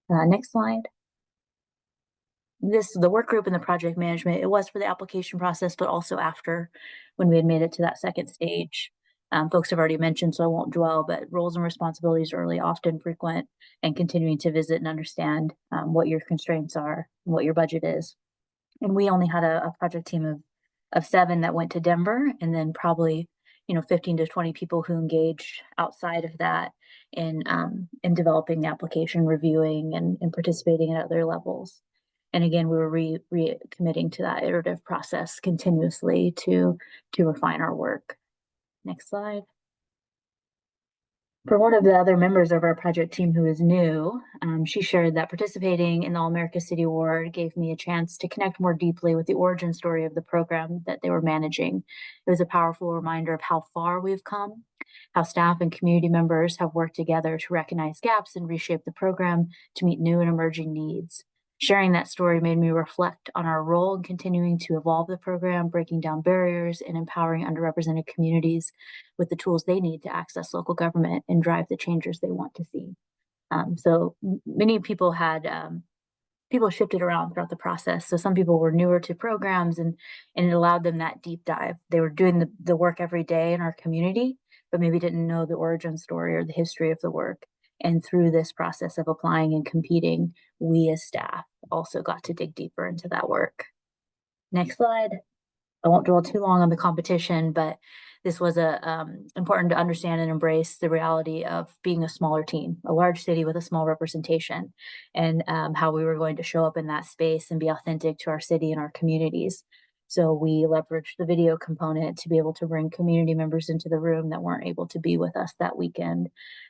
Next slide. The work group and the project management, it was for the application process, but also after, when we had made it to that second stage. Folks have already mentioned, so I won't dwell, but roles and responsibilities are really often frequent, and continuing to visit and understand what your constraints are and what your budget is. And we only had a project team of 7 that went to Denver, and then probably 15 to 20 people who engaged outside of that in developing the application, reviewing and participating at other levels. And again, we were recommitting to that iterative process continuously to refine our work. Next slide. For one of the other members of our project team who is new, she shared that participating in the All America City Award gave me a chance to connect more deeply with the origin story of the program that they were managing. It was a powerful reminder of how far we've come, how staff and community members have worked together to recognize gaps and reshape the program to meet new and emerging needs. Sharing that story made me reflect on our role in continuing to evolve the program, breaking down barriers, and empowering underrepresented communities with the tools they need to access local government and drive the changes they want to see. So many people had people shifted around throughout the process. So some people were newer to programs, and it allowed them that deep dive. They were doing the work every day in our community, but maybe didn't know the origin story or the history of the work. And through this process of applying and competing, we as staff also got to dig deeper into that work. Next slide. I won't dwell too long on the competition, but this was important to understand and embrace the reality of being a smaller team, a large city with a small representation, and how we were going to show up in that space and be authentic to our city and our communities. So we leveraged the video component to be able to bring community members into the room that weren't able to be with us that weekend.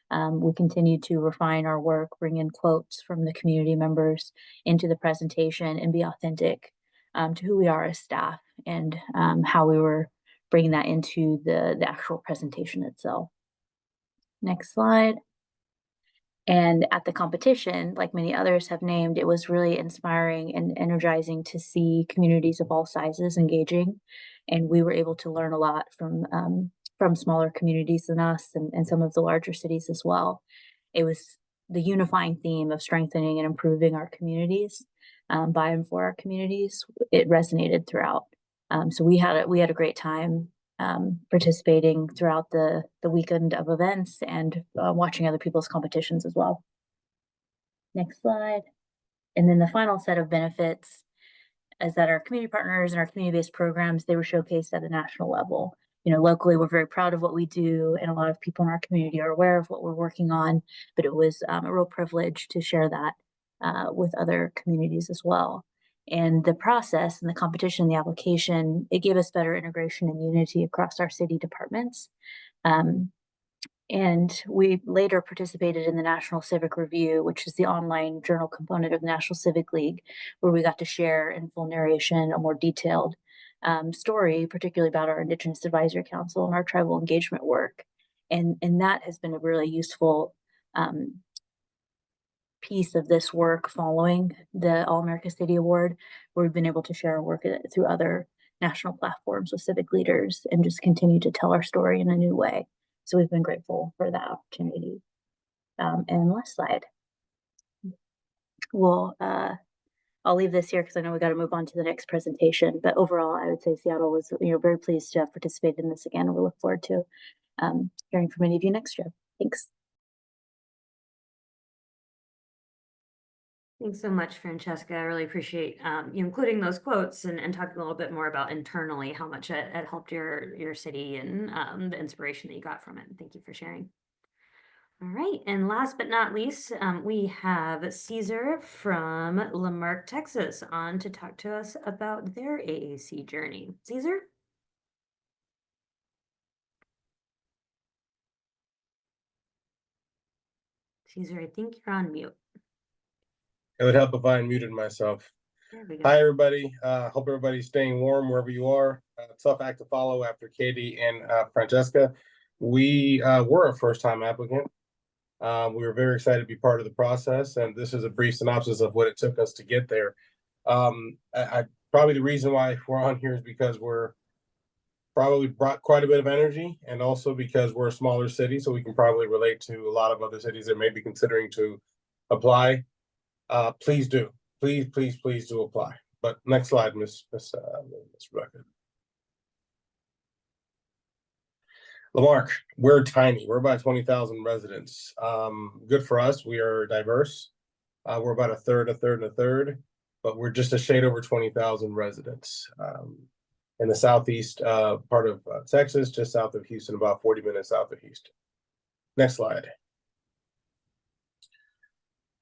We continued to refine our work, bring in quotes from the community members into the presentation, and be authentic to who we are as staff, and how we were bringing that into the actual presentation itself. Next slide. And at the competition, like many others have named, it was really inspiring and energizing to see communities of all sizes engaging. And we were able to learn a lot from smaller communities than us, and some of the larger cities as well. It was the unifying theme of strengthening and improving our communities, by and for our communities. It resonated throughout. So we had a great time participating throughout the weekend of events, and watching other people's competitions as well. Next slide. And then the final set of benefits is that our community partners and our community-based programs, they were showcased at a national level. Locally, we're very proud of what we do, and a lot of people in our community are aware of what we're working on, but it was a real privilege to share that with other communities as well. And the process and the competition, the application, it gave us better integration and unity across our city departments. And we later participated in the National Civic Review, which is the online journal component of the National Civic League, where we got to share in full narration a more detailed story, particularly about our Indigenous Advisory Council and our tribal engagement work. And that has been a really useful piece of this work following the All America City Award, where we've been able to share our work through other national platforms with civic leaders and just continue to tell our story in a new way. So we've been grateful for that opportunity. And last slide. I'll leave this here because I know we got to move on to the next presentation. But overall, I would say Seattle was, very pleased to have participated in this again, and we look forward to hearing from many of you next year. Thanks. Thanks so much, Francesca. I really appreciate you including those quotes and talking a little bit more about internally how much it helped your city and the inspiration that you got from it. Thank you for sharing. All right, and last but not least, we have Caesar from Lamarck, Texas, on to talk to us about their AAC journey. Caesar? Caesar, I think you're on mute. It would help if I unmuted myself. There we go. Hi, everybody. Hope everybody's staying warm wherever you are. Tough act to follow after Katie and Francesca. We were a first-time applicant. We were very excited to be part of the process, and this is a brief synopsis of what it took us to get there. Probably the reason why we're on here is because we're probably brought quite a bit of energy, and also because we're a smaller city, so we can probably relate to a lot of other cities that may be considering to apply. Please do. Please do apply. But next slide, Miss Rebecca. Lamarck, we're tiny. We're about 20,000 residents. Good for us. We are diverse. We're about a third, but we're just a shade over 20,000 residents. In the southeast part of Texas, just south of Houston, about 40 minutes south of Houston. Next slide.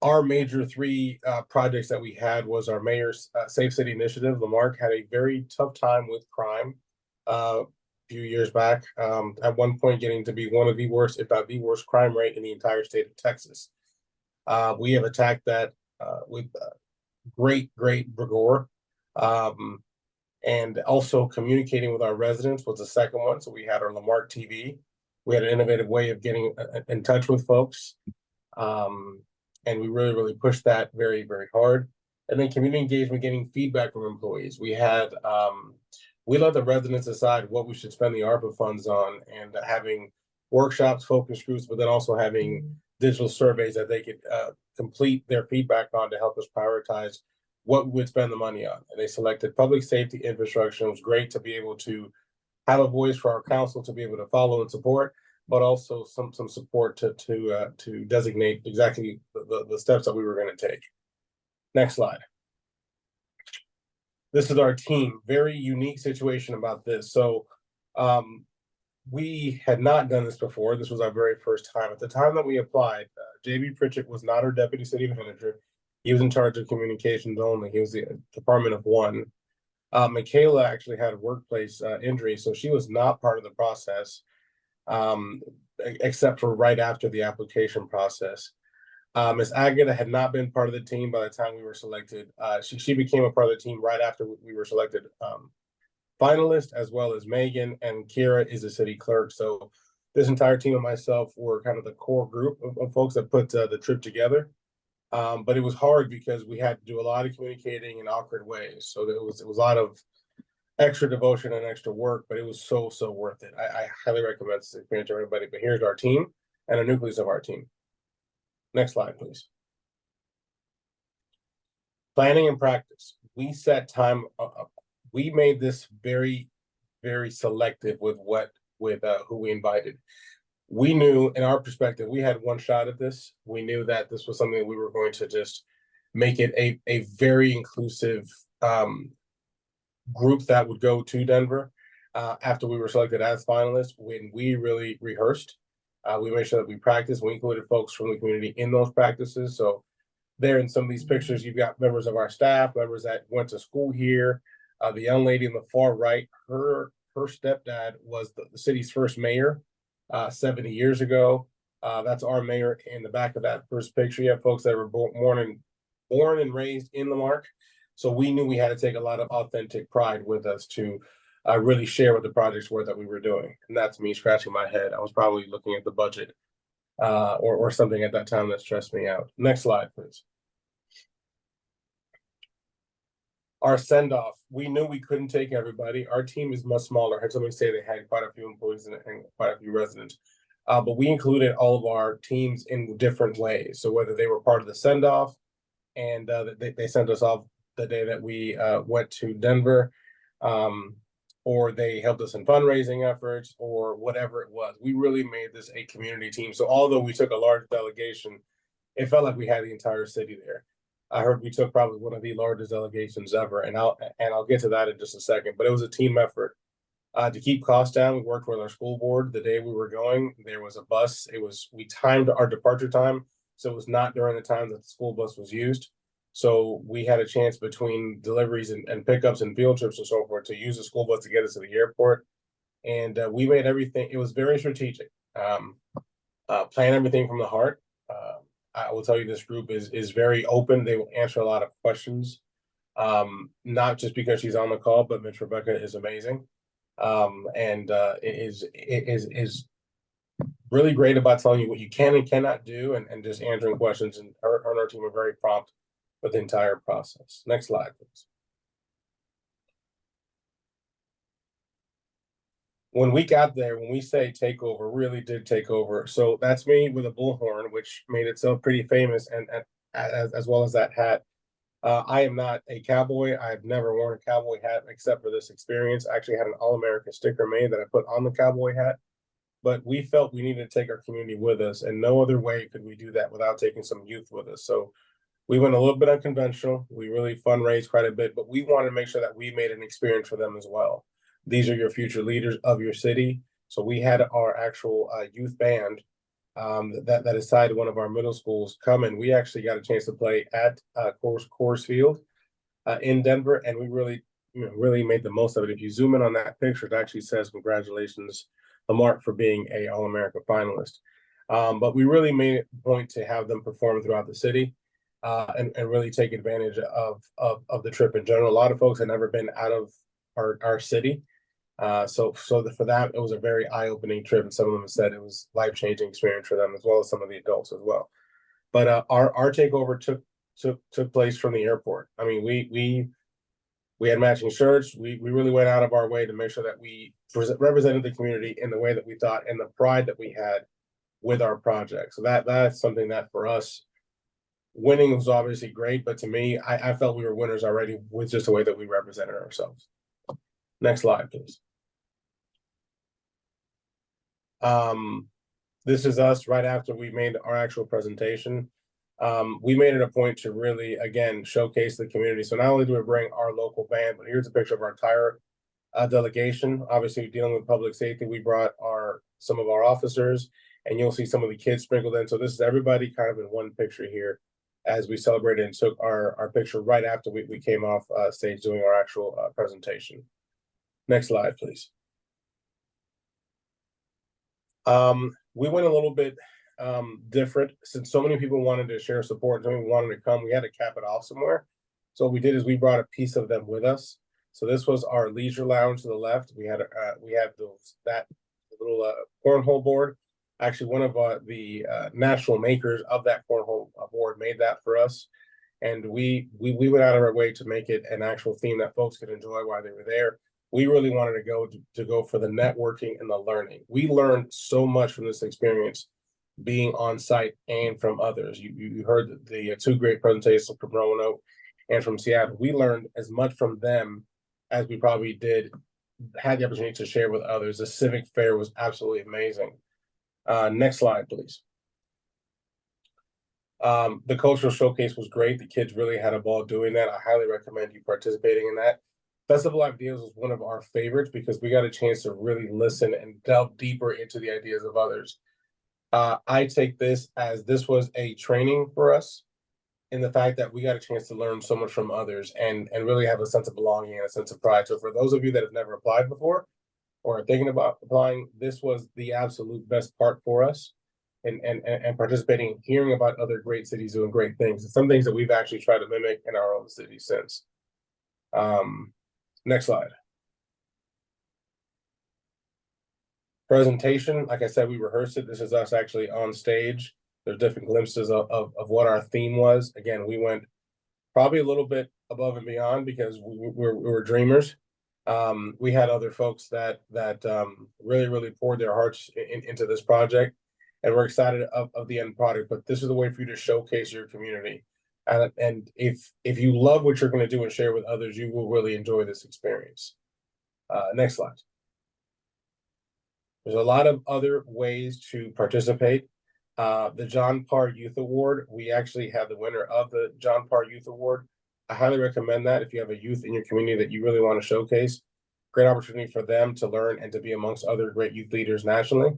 Our major three projects that we had was our mayor's Safe City Initiative. Lamarck had a very tough time with crime a few years back, at one point getting to be one of the worst, if not the worst, crime rate in the entire state of Texas. We have attacked that with great rigor, and also communicating with our residents was the second one. So we had our Lamarck TV. We had an innovative way of getting in touch with folks. And we really pushed that very hard. And then community engagement, getting feedback from employees. We had, we let the residents decide what we should spend the ARPA funds on, and having workshops, focus groups, but then also having digital surveys that they could complete their feedback on to help us prioritize what we would spend the money on. And they selected public safety infrastructure. It was great to be able to have a voice for our council to be able to follow and support, but also some support to designate exactly the steps that we were going to take. Next slide. This is our team. Very unique situation about this. So we had not done this before. This was our very first time. At the time that we applied, J.B. Pritchett was not our deputy city manager. He was in charge of communications only. He was the department of one. Michaela actually had a workplace injury, so she was not part of the process. Except for right after the application process. Ms. Agata had not been part of the team by the time we were selected. She became a part of the team right after we were selected finalist, as well as Megan, and Kira is the city clerk. So this entire team and myself were kind of the core group of folks that put the trip together. But it was hard because we had to do a lot of communicating in awkward ways. So it was a lot of extra devotion and extra work, but it was so worth it. I highly recommend this experience to everybody. But here's our team and a nucleus of our team. Next slide, please. Planning and practice. We set time up. We made this very selective with who we invited. We knew, in our perspective, we had one shot at this. We knew that this was something that we were going to just make it a very inclusive group that would go to Denver after we were selected as finalists. When we really rehearsed, we made sure that we practiced. We included folks from the community in those practices. So there in some of these pictures, you've got members of our staff, members that went to school here. The young lady in the far right, her stepdad was the city's first mayor. 70 years ago. That's our mayor in the back of that first picture. You have folks that were born and raised in Lamarck. So we knew we had to take a lot of authentic pride with us to really share what the projects were that we were doing. And that's me scratching my head. I was probably looking at the budget or something at that time that stressed me out. Next slide, please. Our send-off, we knew we couldn't take everybody. Our team is much smaller. I heard somebody say they had quite a few employees and quite a few residents. But we included all of our teams in different ways. So whether they were part of the send-off and they sent us off the day that we went to Denver, or they helped us in fundraising efforts or whatever it was. We really made this a community team. So although we took a large delegation, it felt like we had the entire city there. I heard we took probably one of the largest delegations ever, and I'll get to that in just a second. But it was a team effort to keep costs down. We worked with our school board the day we were going. There was a bus. We timed our departure time, so it was not during the time that the school bus was used. So we had a chance between deliveries and pickups and field trips and so forth to use the school bus to get us to the airport. And we made everything. It was very strategic. Plan everything from the heart. I will tell you, this group is very open. They will answer a lot of questions, not just because she's on the call, but Miss Rebecca is amazing, and it is really great about telling you what you can and cannot do, and just answering questions. And her and her team are very prompt with the entire process. Next slide, please. When we got there, when we say takeover, really did take over. So that's me with a bullhorn, which made itself pretty famous, and as well as that hat. I am not a cowboy. I've never worn a cowboy hat except for this experience. I actually had an All-America sticker made that I put on the cowboy hat. But we felt we needed to take our community with us, and no other way could we do that without taking some youth with us. So we went a little bit unconventional. We really fundraised quite a bit, but we wanted to make sure that we made an experience for them as well. These are your future leaders of your city. So we had our actual youth band that decided one of our middle schools come, and we actually got a chance to play at Coors Field in Denver, and we really made the most of it. If you zoom in on that picture, it actually says congratulations, Lamarck, for being a All-America finalist. But we really made it a point to have them perform throughout the city and really take advantage of the trip in general. A lot of folks had never been out of our city. So for that, it was a very eye-opening trip, and some of them said it was life-changing experience for them, as well as some of the adults as well. But our takeover took place from the airport. I mean, we had matching shirts. We really went out of our way to make sure that we represented the community in the way that we thought, and the pride that we had with our project. So that's something that for us, winning was obviously great, but to me, I felt we were winners already with just the way that we represented ourselves. Next slide, please. This is us right after we made our actual presentation. We made it a point to really, again, showcase the community. So not only do we bring our local band, but here's a picture of our entire delegation. Obviously, dealing with public safety, we brought some of our officers, and you'll see some of the kids sprinkled in. So this is everybody kind of in one picture here as we celebrated and took our picture right after we came off stage doing our actual presentation. Next slide, please. We went a little bit different, since so many people wanted to share support, so many wanted to come. We had to cap it off somewhere. So what we did is we brought a piece of them with us. So this was our leisure lounge to the left. We had that little cornhole board. Actually, one of the national makers of that cornhole board made that for us, and we went out of our way to make it an actual theme that folks could enjoy while they were there. We really wanted to go for the networking and the learning. We learned so much from this experience, being on site and from others. You heard the two great presentations from Roanoke and from Seattle. We learned as much from them as we probably had the opportunity to share with others. The civic fair was absolutely amazing. Next slide, please. The cultural showcase was great. The kids really had a ball doing that. I highly recommend you participating in that. Festival Ideas was one of our favorites because we got a chance to really listen and delve deeper into the ideas of others. I take this as this was a training for us in the fact that we got a chance to learn so much from others and really have a sense of belonging and a sense of pride. So for those of you that have never applied before, or are thinking about applying, this was the absolute best part for us. And participating, hearing about other great cities doing great things, and some things that we've actually tried to mimic in our own city since. Next slide. Presentation, like I said, we rehearsed it. This is us actually on stage. There's different glimpses of what our theme was. Again, we went probably a little bit above and beyond because we were dreamers. We had other folks that really poured their hearts into this project, and we're excited of the end product. But this is a way for you to showcase your community, and if you love what you're going to do and share with others, you will really enjoy this experience. Next slide. There's a lot of other ways to participate. The John Parr Youth Award, we actually have the winner of the John Parr Youth Award. I highly recommend that if you have a youth in your community that you really want to showcase. Great opportunity for them to learn and to be amongst other great youth leaders nationally.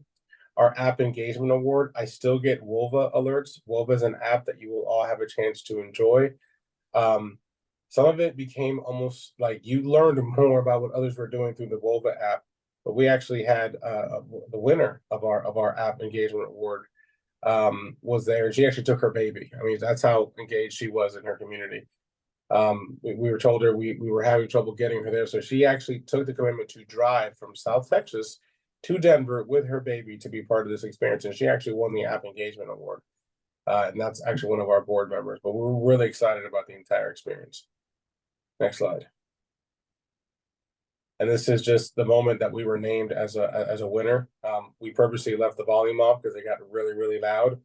Our App Engagement Award, I still get WOVA alerts. WOVA is an app that you will all have a chance to enjoy. Some of it became almost like you learned more about what others were doing through the WOVA app, but we actually had the winner of our App Engagement Award was there, and she actually took her baby. I mean, that's how engaged she was in her community. We were told her we were having trouble getting her there, so she actually took the commitment to drive from South Texas to Denver with her baby to be part of this experience, and she actually won the App Engagement Award. And that's actually one of our board members, but we're really excited about the entire experience. Next slide. And this is just the moment that we were named as a winner. We purposely left the volume off because it got really loud.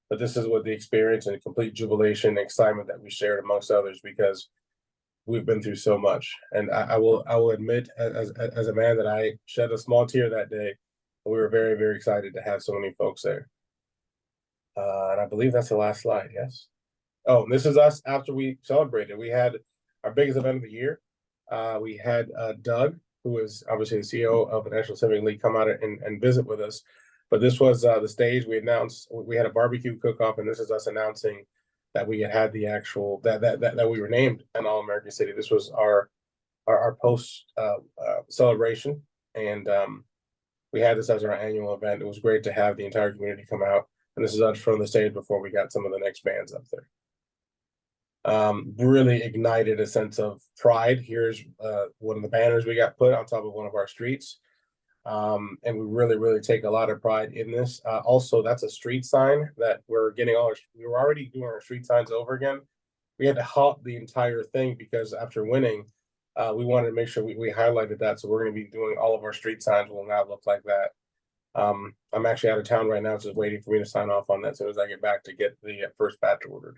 But this is what the experience and complete jubilation and excitement that we shared amongst others, because we've been through so much. And I will admit, as a man, that I shed a small tear that day. We were very excited to have so many folks there. And I believe that's the last slide. Yes. Oh, this is us after we celebrated. We had our biggest event of the year. We had Doug, who is obviously the CEO of the National Civic League, come out and visit with us. But this was the stage. We announced we had a barbecue cook-off, and this is us announcing that we had the actual that we were named an All-American City. This was our post celebration, and we had this as our annual event. It was great to have the entire community come out, and this is us from the stage before we got some of the next bands up there. Really ignited a sense of pride. Here's one of the banners we got put on top of one of our streets. And we really take a lot of pride in this. Also, that's a street sign that we're getting we were already doing our street signs over again. We had to halt the entire thing because after winning, we wanted to make sure we highlighted that. So we're going to be doing all of our street signs will now look like that. I'm actually out of town right now, just waiting for me to sign off on that as soon as I get back to get the first batch ordered.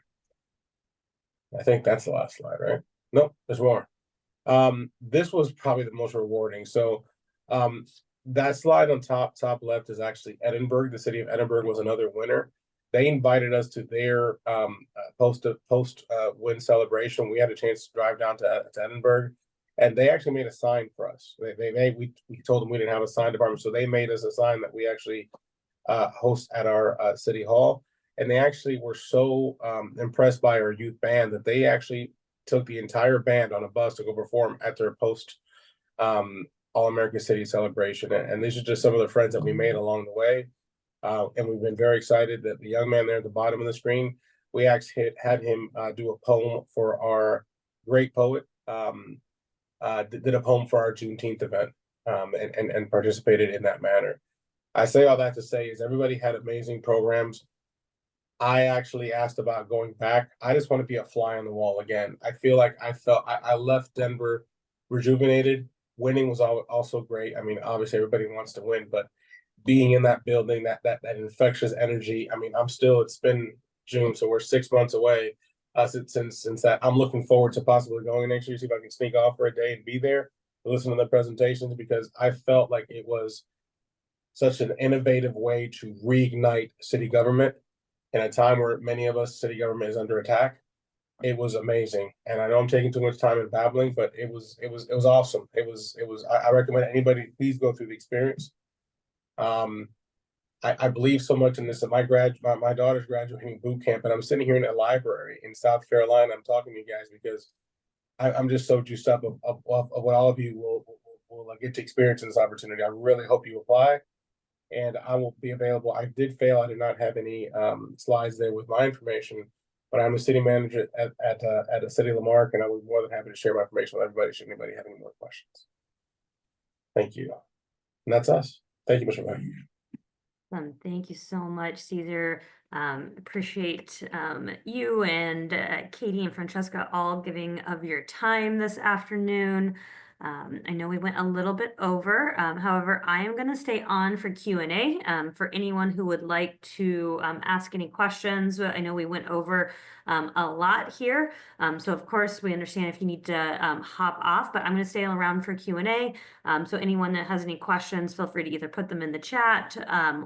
I think that's the last slide, right? Nope, there's more. This was probably the most rewarding. So that slide on top left is actually Edinburgh. The city of Edinburgh was another winner. They invited us to their post win celebration. We had a chance to drive down to Edinburgh, and they actually made a sign for us. We told them we didn't have a sign department, so they made us a sign that we actually host at our city hall. And they actually were so impressed by our youth band that they actually took the entire band on a bus to go perform at their post All-American City celebration. And these are just some of the friends that we made along the way. And we've been very excited that the young man there at the bottom of the screen, we actually had him do a poem for our great poet, did a poem for our Juneteenth event and participated in that manner. I say all that to say is everybody had amazing programs. I actually asked about going back. I just want to be a fly on the wall again. I feel like I left Denver rejuvenated. Winning was also great. I mean, obviously everybody wants to win, but being in that building, that infectious energy. I mean, it's been June, so we're 6 months away since that. I'm looking forward to possibly going next year, see if I can sneak off for a day and be there, listen to the presentations, because I felt like it was such an innovative way to reignite city government in a time where many of us, city government is under attack. It was amazing. And I know I'm taking too much time in babbling, but it was awesome. I recommend anybody, please go through the experience. I believe so much in this that my daughter's graduating boot camp, and I'm sitting here in a library in South Carolina. I'm talking to you guys because I'm just so juiced up of what all of you will get to experience this opportunity. I really hope you apply, and I will be available. I did fail. I did not have any slides there with my information, but I'm the city manager at the city of Lamarck, and I would be more than happy to share my information with everybody should anybody have any more questions. Thank you. And that's us. Thank you, Mr. Mayor. Thank you so much, Caesar. Appreciate you and Katie and Francesca all giving of your time this afternoon. I know we went a little bit over. However, I am going to stay on for Q&A for anyone who would like to ask any questions. I know we went over a lot here. So of course, we understand if you need to hop off, but I'm going to stay around for Q&A. So anyone that has any questions, feel free to either put them in the chat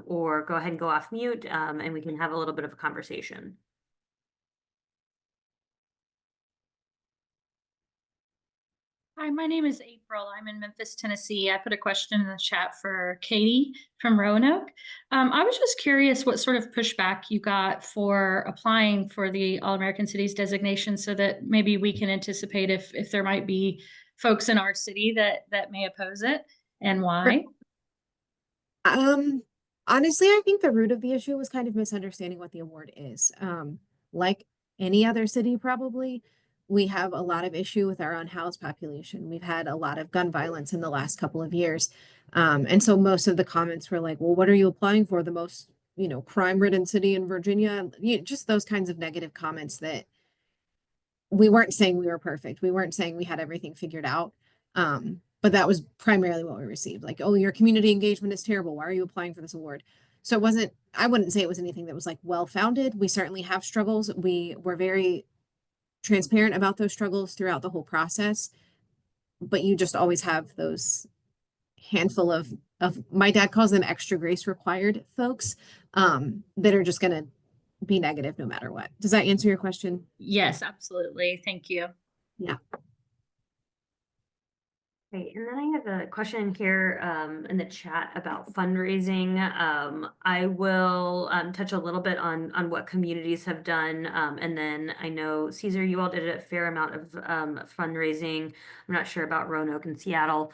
or go ahead and go off mute and we can have a little bit of a conversation. Hi, my name is April. I'm in Memphis, Tennessee. I put a question in the chat for Katie from Roanoke. I was just curious what sort of pushback you got for applying for the All-American Cities designation so that maybe we can anticipate if there might be folks in our city that may oppose it and why. Honestly, I think the root of the issue was kind of misunderstanding what the award is. Like any other city, probably, we have a lot of issue with our unhoused population. We've had a lot of gun violence in the last couple of years. And so most of the comments were like, well, what are you applying for? The most, crime-ridden city in Virginia? Just those kinds of negative comments that we weren't saying we were perfect. We weren't saying we had everything figured out. But that was primarily what we received. Like, oh, your community engagement is terrible. Why are you applying for this award? So I wouldn't say it was anything that was like well-founded. We certainly have struggles. We were very transparent about those struggles throughout the whole process, but you just always have those handful of my dad calls them extra grace required folks that are just going to be negative no matter what. Does that answer your question? Yes, absolutely. Thank you. Yeah. Great. And then I have a question here in the chat about fundraising. I will touch a little bit on what communities have done. And then I know, Caesar, you all did a fair amount of fundraising. I'm not sure about Roanoke and Seattle.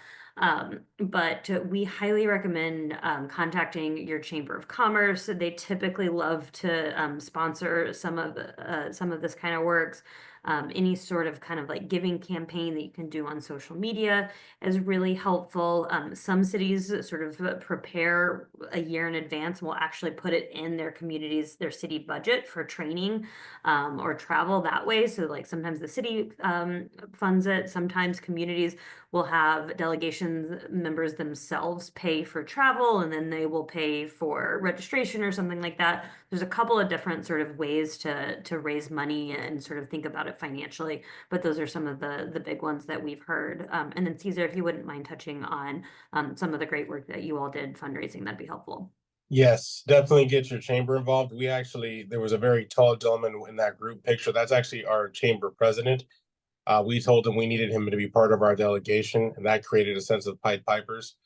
But we highly recommend contacting your Chamber of Commerce. They typically love to sponsor some of this kind of works. Any sort of kind of like giving campaign that you can do on social media is really helpful. Some cities sort of prepare a year in advance and will actually put it in their communities, their city budget for training or travel that way. So like sometimes the city funds it, sometimes communities will have delegations members themselves pay for travel and then they will pay for registration or something like that. There's a couple of different sort of ways to raise money and sort of think about it financially, but those are some of the big ones that we've heard. And then Caesar, if you wouldn't mind touching on some of the great work that you all did fundraising, that'd be helpful. Yes, definitely get your chamber involved. There was a very tall gentleman in that group picture. That's actually our chamber president. We told him we needed him to be part of our delegation, and that created a sense of Pied Pipers.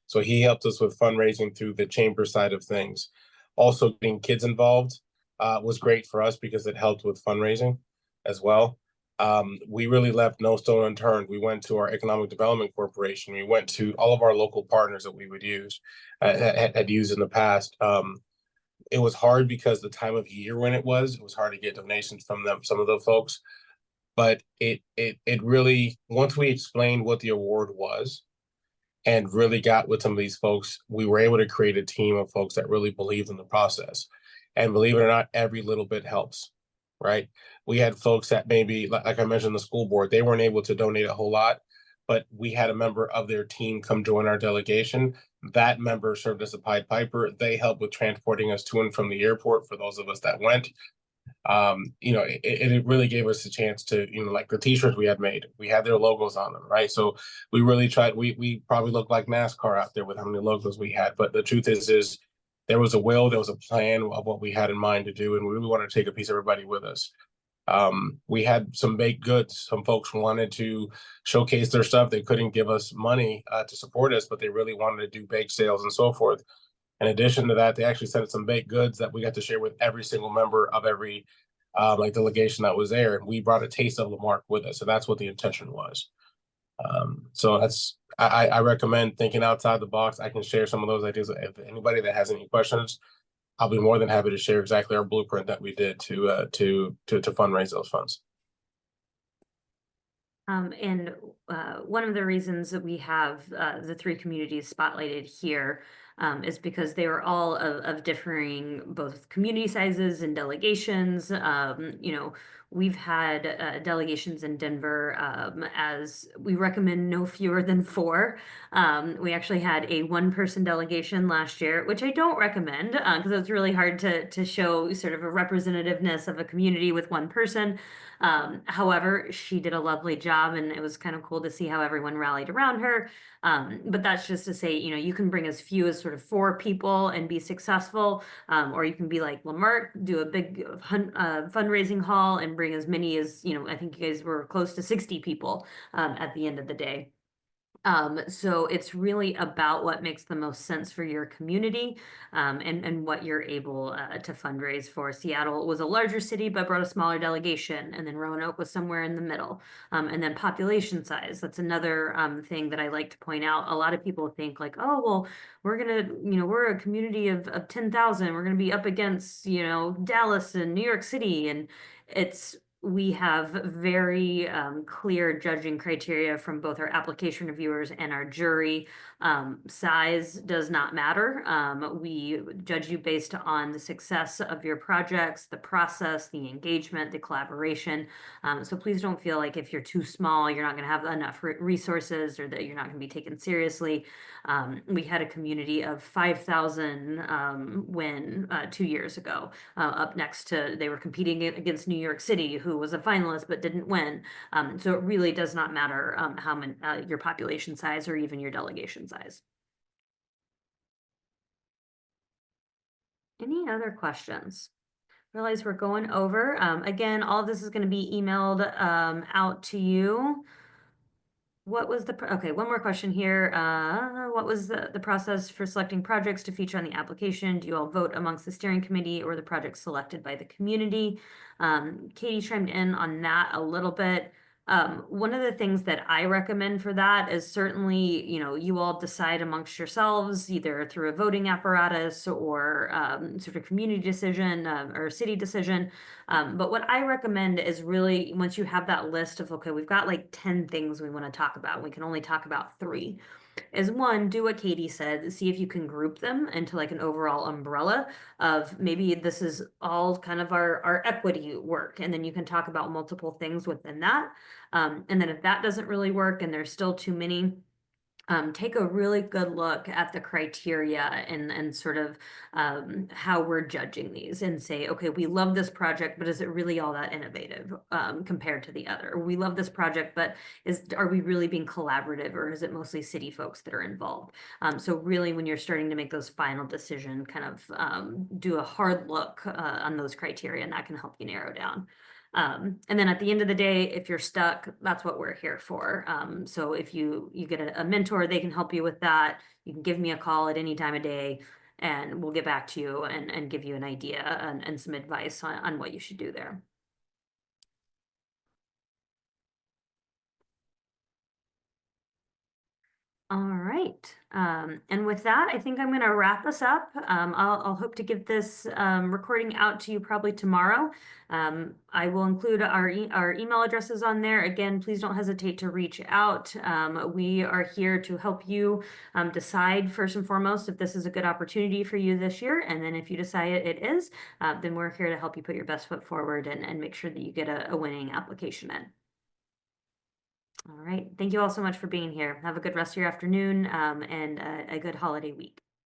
So he helped us with fundraising through the chamber side of things. Also, getting kids involved was great for us because it helped with fundraising as well. We really left no stone unturned. We went to our Economic Development Corporation. We went to all of our local partners that we would use, had used in the past. It was hard because the time of year when it was hard to get donations from them, some of the folks. But it really, once we explained what the award was and really got with some of these folks, we were able to create a team of folks that really believed in the process. And believe it or not, every little bit helps, right? We had folks that maybe, like I mentioned, the school board, they weren't able to donate a whole lot, but we had a member of their team come join our delegation. That member served as a Pied Piper. They helped with transporting us to and from the airport for those of us that went. It really gave us a chance to, like the t-shirts we had made, we had their logos on them, right? So we really tried, we probably looked like NASCAR out there with how many logos we had, but the truth is there was a will, there was a plan of what we had in mind to do, and we really wanted to take a piece of everybody with us. We had some baked goods. Some folks wanted to showcase their stuff. They couldn't give us money to support us, but they really wanted to do bake sales and so forth. In addition to that, they actually sent us some baked goods that we got to share with every single member of every delegation that was there. And we brought a taste of Lamarck with us. So that's what the intention was. So I recommend thinking outside the box. I can share some of those ideas. If anybody that has any questions, I'll be more than happy to share exactly our blueprint that we did to fundraise those funds. And one of the reasons that we have the three communities spotlighted here is because they were all of differing both community sizes and delegations. You know, we've had delegations in Denver as we recommend no fewer than 4. We actually had a 1-person delegation last year, which I don't recommend because it's really hard to show sort of a representativeness of a community with 1 person. However, she did a lovely job and it was kind of cool to see how everyone rallied around her. But that's just to say, you know, you can bring as few as sort of 4 people and be successful, or you can be like Lamarck, do a big fundraising haul and bring as many as, you know, I think you guys were close to 60 people at the end of the day. So it's really about what makes the most sense for your community, and what you're able to fundraise for. Seattle was a larger city, but brought a smaller delegation, and then Roanoke was somewhere in the middle. And then population size, that's another thing that I like to point out. A lot of people think like, oh, well, we're gonna, you know, we're a community of 10,000. We're gonna be up against, you know, Dallas and New York City, and we have very clear judging criteria from both our application reviewers and our jury. Size does not matter. We judge you based on the success of your projects, the process, the engagement, the collaboration. So please don't feel like if you're too small, you're not going to have enough resources or that you're not going to be taken seriously. We had a community of 5,000 when 2 years ago. Up next to, they were competing against New York City, who was a finalist but didn't win. So it really does not matter how many your population size or even your delegation size. Any other questions? Realize we're going over. Again, all of this is going to be emailed out to you. What was the, okay, one more question here. What was the process for selecting projects to feature on the application? Do you all vote amongst the steering committee or the projects selected by the community? Katie chimed in on that a little bit. One of the things that I recommend for that is certainly, you know, you all decide amongst yourselves, either through a voting apparatus or sort of community decision or city decision. But what I recommend is really, once you have that list of, okay, we've got like 10 things we want to talk about, we can only talk about 3. Is 1, do what Katie said, see if you can group them into like an overall umbrella of maybe this is all kind of our equity work, and then you can talk about multiple things within that. And then if that doesn't really work and there's still too many, take a really good look at the criteria and sort of how we're judging these and say, okay, we love this project, but is it really all that innovative compared to the other? We love this project, but are we really being collaborative, or is it mostly city folks that are involved? So really, when you're starting to make those final decision, kind of do a hard look on those criteria, and that can help you narrow down. And then at the end of the day, if you're stuck, that's what we're here for. So if you get a mentor, they can help you with that. You can give me a call at any time of day and we'll get back to you and give you an idea and some advice on what you should do there. All right. And with that, I think I'm going to wrap us up. I'll hope to get this recording out to you probably tomorrow. I will include our email addresses on there. Again, please don't hesitate to reach out. We are here to help you decide first and foremost if this is a good opportunity for you this year. And then if you decide it is, then we're here to help you put your best foot forward and make sure that you get a winning application in. All right. Thank you all so much for being here. Have a good rest of your afternoon and a good holiday week.